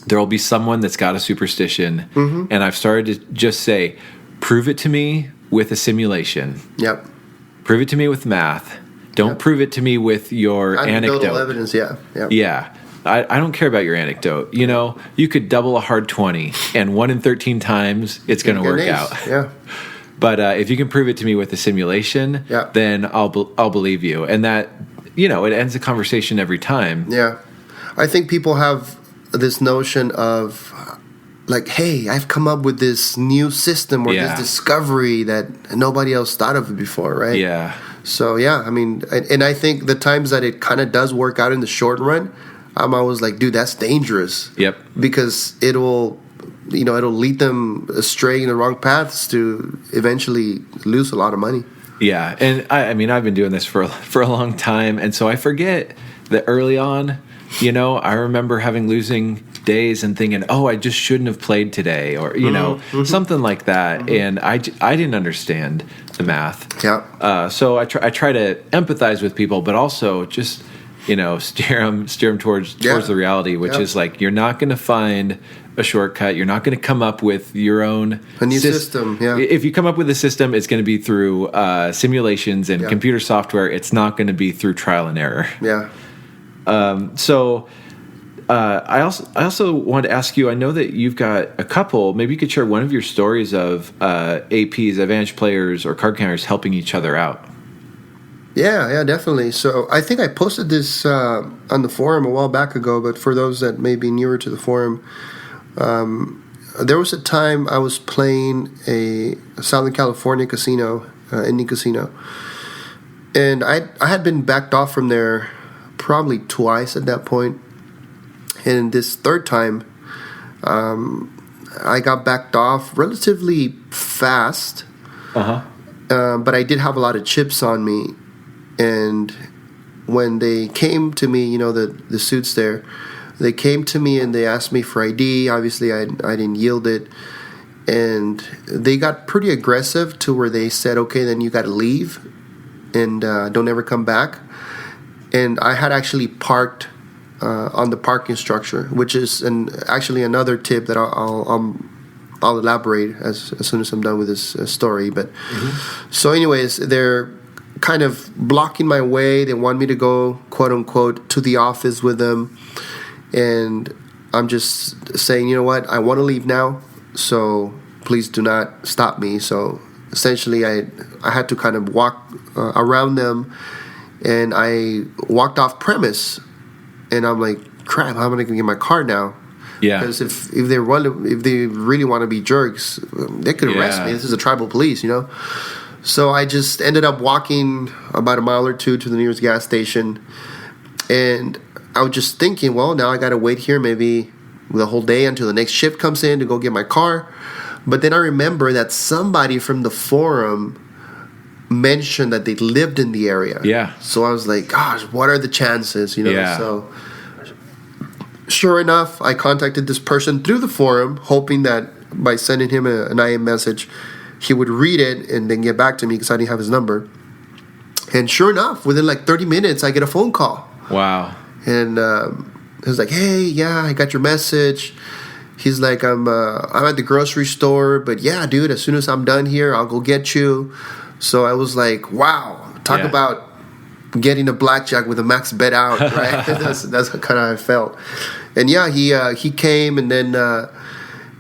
Speaker 1: there will be someone that's got a superstition, and I've started to just say, prove it to me with a simulation. Yep. Prove it to me with math. Don't prove it to me with your anecdote.
Speaker 2: Evidence, yeah.
Speaker 1: Yeah. I don't care about your anecdote. You could double a hard 20, and 1 in 13 times it's going to work out.
Speaker 2: Yeah.
Speaker 1: But if you can prove it to me with a simulation, then I'll believe you. And that, it ends the conversation every time.
Speaker 2: Yeah. I think people have this notion of, like, hey, I've come up with this new system or this discovery that nobody else thought of before, right?
Speaker 1: Yeah.
Speaker 2: So, yeah, I mean, and I think the times that it kind of does work out in the short run, I'm always like, dude, that's dangerous.
Speaker 1: Yep.
Speaker 2: Because it'll lead them astray in the wrong paths to eventually lose a lot of money.
Speaker 1: Yeah, and I mean, I've been doing this for a long time, and so I forget that early on, I remember having losing days and thinking, oh, I just shouldn't have played today, or something like that, and I didn't understand the math.
Speaker 2: Yeah.
Speaker 1: So I try to empathize with people, but also just steer them towards the reality, which is like, you're not going to find a shortcut. You're not going to come up with your own
Speaker 2: system. Yeah.
Speaker 1: If you come up with a system, it's going to be through simulations and computer software. It's not going to be through trial and error.
Speaker 2: Yeah.
Speaker 1: I also wanted to ask you, I know that you've got a couple, maybe you could share one of your stories of APs, advantage players, or card counters helping each other out.
Speaker 2: Yeah, definitely. So I think I posted this on the forum a while back ago, but for those that may be newer to the forum, there was a time I was playing a Southern California casino, Indian casino, and I had been backed off from there probably twice at that point. And this third time, I got backed off relatively fast, but I did have a lot of chips on me. And when they came to me, the suits there, they came to me and they asked me for ID. Obviously, I didn't yield it. And they got pretty aggressive to where they said, okay, then you got to leave and don't ever come back. And I had actually parked on the parking structure, which is actually another tip that I'll elaborate as soon as I'm done with this story. But so anyways, they're kind of blocking my way. They want me to go, quote unquote, to the office with them. And I'm just saying, you know what, I want to leave now, so please do not stop me. So essentially I had to kind of walk around them, and I walked off premise. And I'm like, crap, how am I going to get my car now?
Speaker 1: Yeah.
Speaker 2: Because if they really want to be jerks, they could arrest me. This is a tribal police, So I just ended up walking about a mile or two to the nearest gas station. And I was just thinking, well, now I got to wait here maybe the whole day until the next shift comes in to go get my car. But then I remember that somebody from the forum mentioned that they lived in the area.
Speaker 1: Yeah. So
Speaker 2: I was like, gosh, what are the chances?
Speaker 1: Yeah.
Speaker 2: So sure enough, I contacted this person through the forum, hoping that by sending him an IM message, he would read it and then get back to me because I didn't have his number. And sure enough, within like 30 minutes, I get a phone call.
Speaker 1: Wow.
Speaker 2: And he was like, hey, yeah, I got your message. He's like, I'm at the grocery store, but yeah, dude, as soon as I'm done here, I'll go get you. So I was like, wow, talk about getting a blackjack with a max bet out, right? that's kind of how I felt. And yeah, he came, and then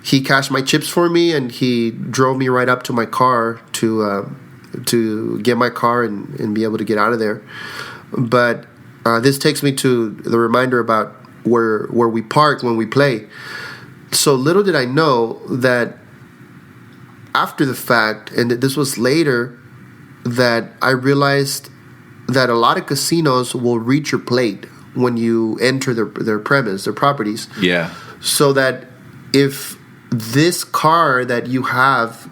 Speaker 2: he cashed my chips for me, and he drove me right up to my car to get my car and be able to get out of there. But this takes me to the reminder about where we park when we play. So little did I know that after the fact, and this was later, that I realized that a lot of casinos will read your plate when you enter their premise, their properties.
Speaker 1: Yeah.
Speaker 2: So that if this car that you have,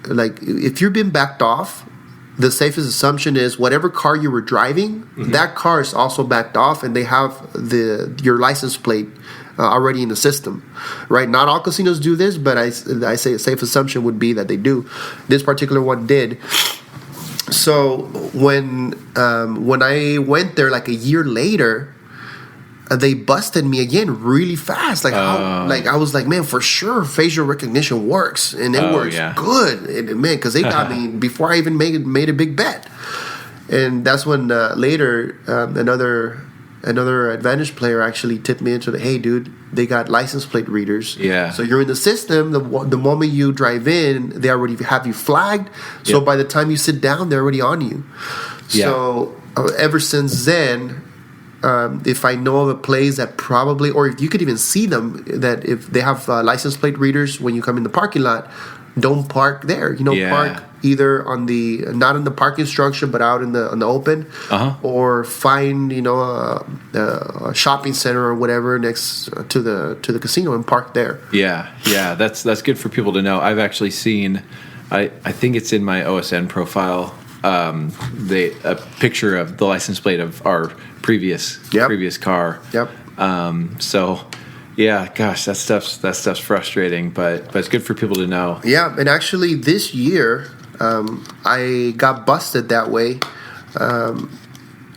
Speaker 2: like if you've been backed off, the safest assumption is whatever car you were driving, that car is also backed off, and they have your license plate already in the system, right? Not all casinos do this, but I say a safe assumption would be that they do. This particular one did. So when I went there like a year later, they busted me again really fast. Like I was like, man, for sure, facial recognition works, and it works good, man, because they got me before I even made a big bet. And that's when later another advantage player actually tipped me into hey, dude, they got license plate readers.
Speaker 1: Yeah. So
Speaker 2: you're in the system. The moment you drive in, they already have you flagged. So by the time you sit down, they're already on you. Yeah. So ever since then, if I know of a place that probably, or if you could even see them, that if they have license plate readers when you come in the parking lot, don't park there. Park either not in the parking structure, but out in the open, or find a shopping center or whatever next to the casino and park there.
Speaker 1: Yeah, that's good for people to know. I've actually seen, I think it's in my OSN profile, a picture of the license plate of our previous car. Yep. So. Yeah, gosh, that stuff's frustrating, but it's good for people to know.
Speaker 2: Yeah, and actually this year, I got busted that way.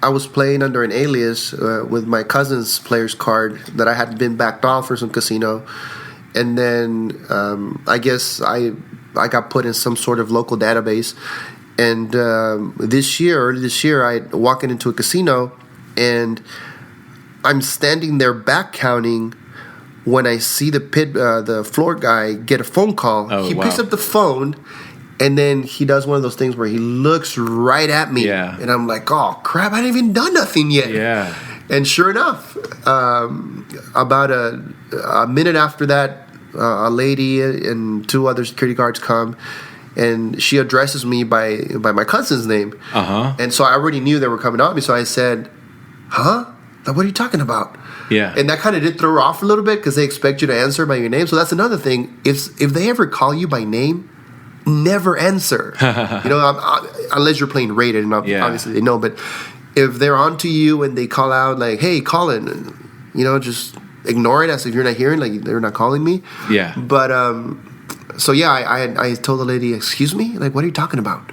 Speaker 2: I was playing under an alias with my cousin's player's card that I had been backed off for some casino, and then I guess I got put in some sort of local database. And early this year, I walking into a casino, and I'm standing there back counting when I see the floor guy get a phone call. He picks up the phone, and then he does one of those things where he looks right at me.
Speaker 1: Yeah.
Speaker 2: And I'm like, oh, crap, I haven't even done nothing yet.
Speaker 1: Yeah.
Speaker 2: And sure enough, about a minute after that, a lady and two other security guards come, and she addresses me by my cousin's name. And so I already knew they were coming at me, so I said, huh? Like, what are you talking about?
Speaker 1: Yeah.
Speaker 2: And that kind of did throw her off a little bit because they expect you to answer by your name. So that's another thing. If they ever call you by name, never answer. Unless you're playing rated, and obviously they know. But if they're on to you and they call out like, "Hey, Colin," just ignore it as if you're not hearing, like they're not calling me.
Speaker 1: Yeah.
Speaker 2: But so yeah, I told the lady, "Excuse me, like what are you talking about?"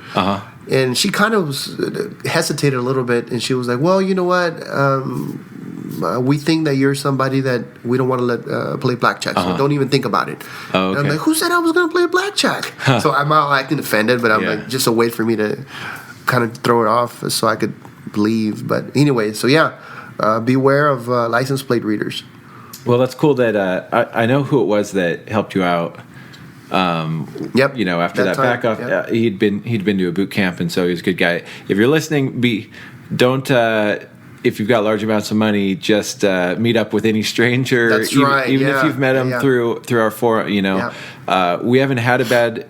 Speaker 2: And she kind of hesitated a little bit, and she was like, "Well, you know what? We think that you're somebody that we don't want to let play blackjack, so don't even think about it."
Speaker 1: Oh, okay.
Speaker 2: And I'm like, "Who said I was going to play blackjack?" So I'm not acting offended, but I'm like, just a way for me to kind of throw it off so I could leave. But anyway, so yeah, beware of license plate readers.
Speaker 1: Well, that's cool that I know who it was that helped you out. After that back off, he'd been to a boot camp, and so he was a good guy. If you're listening, don't if you've got large amounts of money, just meet up with any stranger.
Speaker 2: That's
Speaker 1: even if you've met them through our forum. We haven't had a bad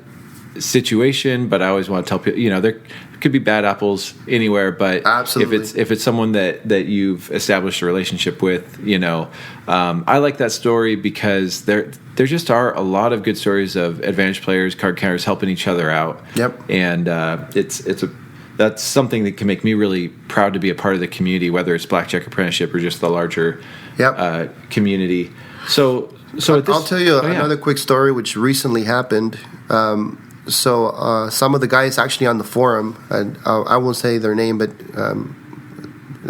Speaker 1: situation, but I always want to tell people, there could be bad apples anywhere, but
Speaker 2: absolutely.
Speaker 1: if it's someone that you've established a relationship with, I like that story because there just are a lot of good stories of advantage players, card counters helping each other out.
Speaker 2: Yep.
Speaker 1: And that's something that can make me really proud to be a part of the community, whether it's Blackjack Apprenticeship or just the larger community. So
Speaker 2: I'll tell you another quick story which recently happened. So some of the guys actually on the forum, and I won't say their name, but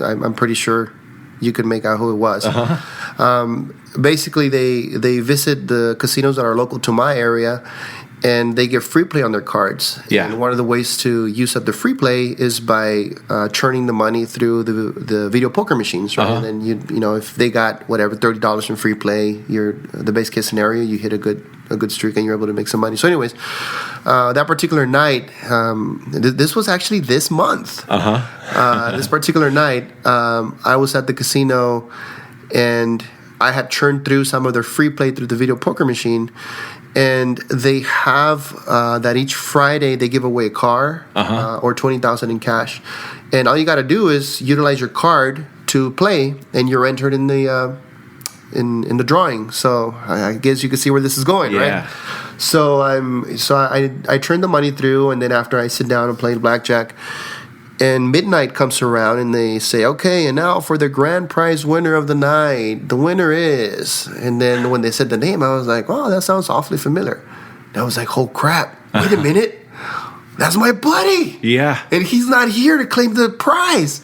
Speaker 2: I'm pretty sure you could make out who it was. Basically, they visit the casinos that are local to my area, and they get free play on their cards.
Speaker 1: Yeah.
Speaker 2: And one of the ways to use up the free play is by churning the money through the video poker machines, right? And then if they got whatever $30 in free play, the base case scenario, you hit a good streak and you're able to make some money. So, anyways, that particular night, this was actually this month. This particular night, I was at the casino, and I had churned through some of their free play through the video poker machine. And they have that each Friday they give away a car or $20,000 in cash, and all you got to do is utilize your card to play, and you're entered in the in the drawing. So I guess you can see where this is going, right? So I turn the money through, and then after I sit down and play blackjack, and midnight comes around, and they say, "Okay, and now for the grand prize winner of the night, the winner is." And then when they said the name, I was like, "Oh, that sounds awfully familiar." And I was like, "Oh crap! Wait a minute, that's my buddy."
Speaker 1: Yeah,
Speaker 2: and he's not here to claim the prize.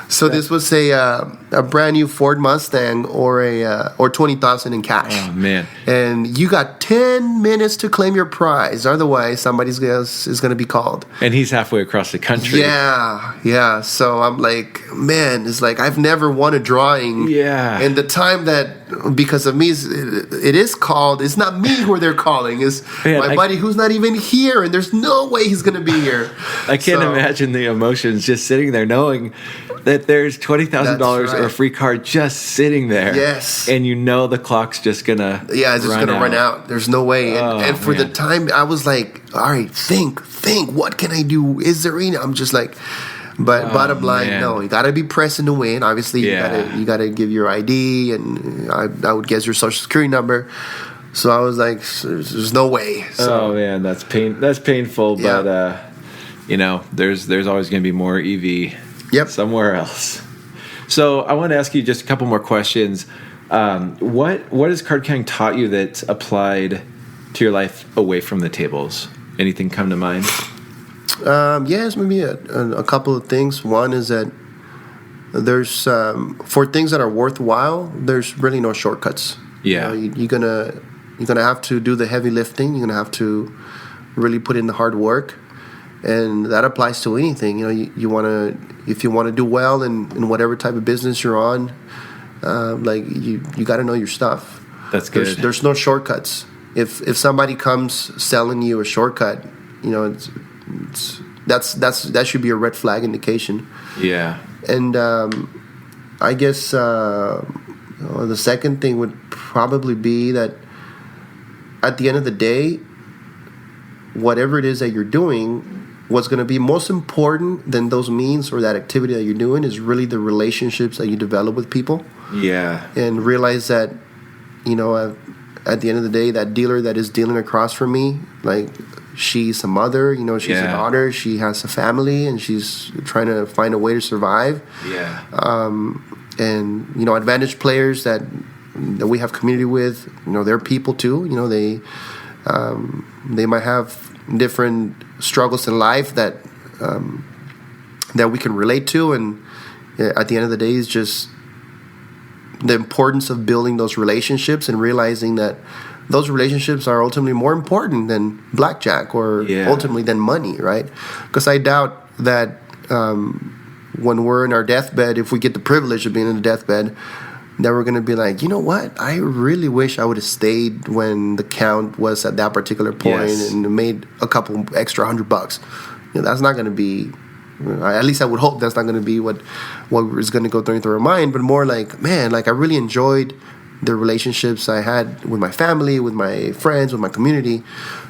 Speaker 2: So this was a brand new Ford Mustang or $20,000 in cash.
Speaker 1: Oh man!
Speaker 2: And you got 10 minutes to claim your prize, otherwise somebody else is going to be called.
Speaker 1: And he's halfway across the country.
Speaker 2: Yeah. So I'm like, man, it's like I've never won a drawing.
Speaker 1: Yeah.
Speaker 2: And the time that because of me it is called, it's not me who they're calling, it's my buddy who's not even here, and there's no way he's going to be here.
Speaker 1: I can't imagine the emotions just sitting there knowing that there's $20,000 or a free card just sitting there.
Speaker 2: Yes.
Speaker 1: And the clock's just gonna
Speaker 2: it's just gonna run out. There's no way. And for the time, I was like, all right, think, what can I do? Is there any? I'm just like, but bottom line, no, you gotta be pressing to win. Obviously, you gotta give your ID, and I would guess your social security number. So I was like, there's no way. So,
Speaker 1: oh man, that's painful, but there's always gonna be more EV.
Speaker 2: Yep.
Speaker 1: Somewhere else. So I want to ask you just a couple more questions. What has card counting taught you that's applied to your life away from the tables? Anything come to mind?
Speaker 2: Yes, maybe a couple of things. One is that there's for things that are worthwhile, there's really no shortcuts.
Speaker 1: Yeah.
Speaker 2: You're gonna have to do the heavy lifting. You're gonna have to really put in the hard work, and that applies to anything. If you want to do well in whatever type of business you're on, like you got to know your stuff.
Speaker 1: That's good.
Speaker 2: There's no shortcuts. If somebody comes selling you a shortcut, that should be a red flag indication.
Speaker 1: Yeah.
Speaker 2: And I guess the second thing would probably be that at the end of the day, whatever it is that you're doing, what's going to be most important than those means or that activity that you're doing is really the relationships that you develop with people.
Speaker 1: Yeah.
Speaker 2: And realize that, at the end of the day, that dealer that is dealing across from me, like, she's a mother, she's a daughter, she has a family, and she's trying to find a way to survive.
Speaker 1: Yeah.
Speaker 2: And, advantage players that we have community with, they're people too. They might have different struggles in life that we can relate to, and at the end of the day, it's just the importance of building those relationships and realizing that those relationships are ultimately more important than blackjack or ultimately than money, right? Because I doubt that when we're in our deathbed, if we get the privilege of being in the deathbed, that we're going to be like, you know what? I really wish I would have stayed when the count was at that particular point and made a couple extra $100. That's not going to be. At least I would hope that's not going to be what is going to go through our mind. But more like, man, like I really enjoyed the relationships I had with my family, with my friends, with my community.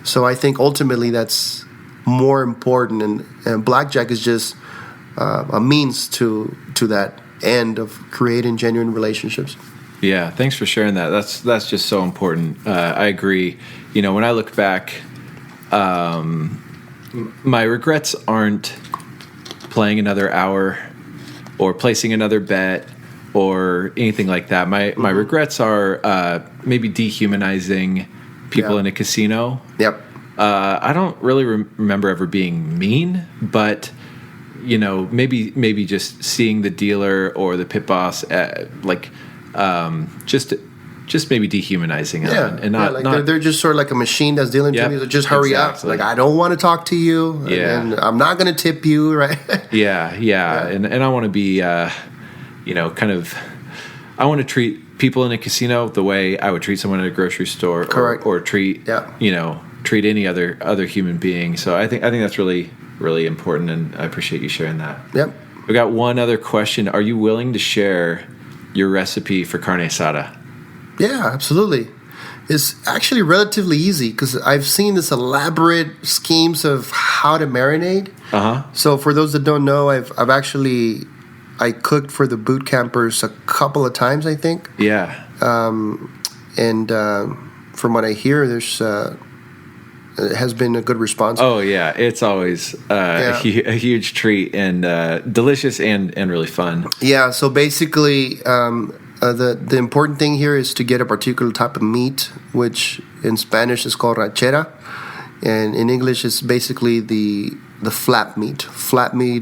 Speaker 2: So I think ultimately that's more important. And blackjack is just a means to that end of creating genuine relationships.
Speaker 1: Yeah, thanks for sharing that. That's just so important. I agree. When I look back, my regrets aren't playing another hour or placing another bet or anything like that. My regrets are maybe dehumanizing people in a casino.
Speaker 2: Yep.
Speaker 1: I don't really remember ever being mean, but maybe just seeing the dealer or the pit boss just maybe dehumanizing them and not
Speaker 2: they're just sort of like a machine that's dealing to me. So just hurry up. Like, I don't want to talk to you. And I'm not going to tip you, right?
Speaker 1: Yeah. And I want to be kind of, I want to treat people in a casino the way I would treat someone at a grocery store.
Speaker 2: Correct.
Speaker 1: Or treat treat any other human being. So I think that's really, really important, and I appreciate you sharing that.
Speaker 2: Yep.
Speaker 1: We got one other question. Are you willing to share your recipe for carne asada?
Speaker 2: Yeah, absolutely. It's actually relatively easy because I've seen this elaborate schemes of how to marinate. So for those that don't know, I cooked for the boot campers a couple of times, I think.
Speaker 1: Yeah.
Speaker 2: And from what I hear, it has been a good response.
Speaker 1: Oh yeah, it's always a huge treat and delicious and really fun.
Speaker 2: Yeah. So basically, the important thing here is to get a particular type of meat, which in Spanish is called ranchera, and in English it's basically the flat meat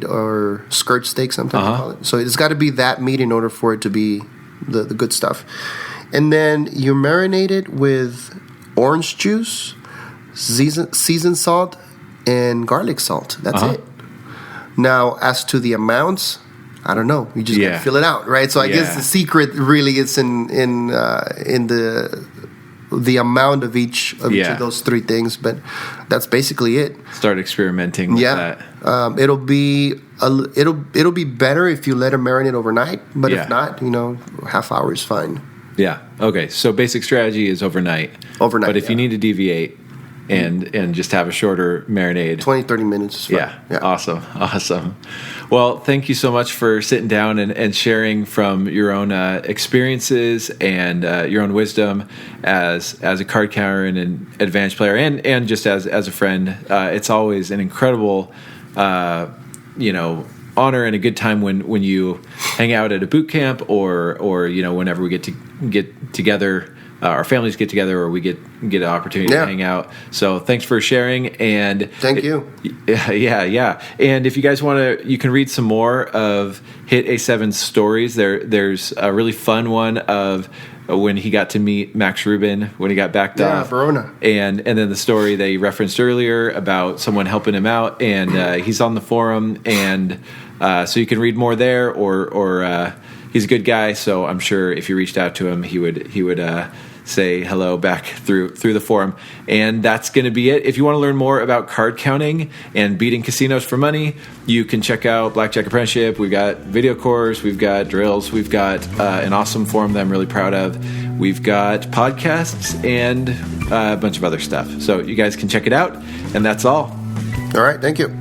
Speaker 2: or skirt steak sometimes they call it. So it's got to be that meat in order for it to be the good stuff. And then you marinate it with orange juice, seasoned salt, and garlic salt. That's it. Now, as to the amounts, I don't know. You just gotta fill it out, right? So I guess the secret really is in the amount of each of those three things. But that's basically it.
Speaker 1: Start experimenting with that.
Speaker 2: It'll be better if you let it marinate overnight. But if not, half hour is fine.
Speaker 1: Yeah. Okay. So basic strategy is overnight. But if you need to deviate and just have a shorter marinade,
Speaker 2: 20-30 minutes is fine.
Speaker 1: Yeah. Awesome. Well, thank you so much for sitting down and sharing from your own experiences and your own wisdom as a card counter and an advantage player and just as a friend. It's always an incredible honor and a good time when you hang out at a boot camp or whenever we get together our families get together, or we get an opportunity to hang out. So thanks for sharing, and
Speaker 2: thank you.
Speaker 1: Yeah. And if you guys want to, you can read some more of HitA7's stories. There's a really fun one of when he got to meet Max Rubin when he got backed off.
Speaker 2: Verona.
Speaker 1: And then the story they referenced earlier about someone helping him out, and he's on the forum, and so you can read more there, or he's a good guy, so I'm sure if you reached out to him, he would say hello back through the forum. And that's going to be it. If you want to learn more about card counting and beating casinos for money, you can check out Blackjack Apprenticeship. We've got video course, we've got drills, we've got an awesome forum that I'm really proud of. We've got podcasts and a bunch of other stuff. So you guys can check it out. And that's all.
Speaker 2: All right. Thank you.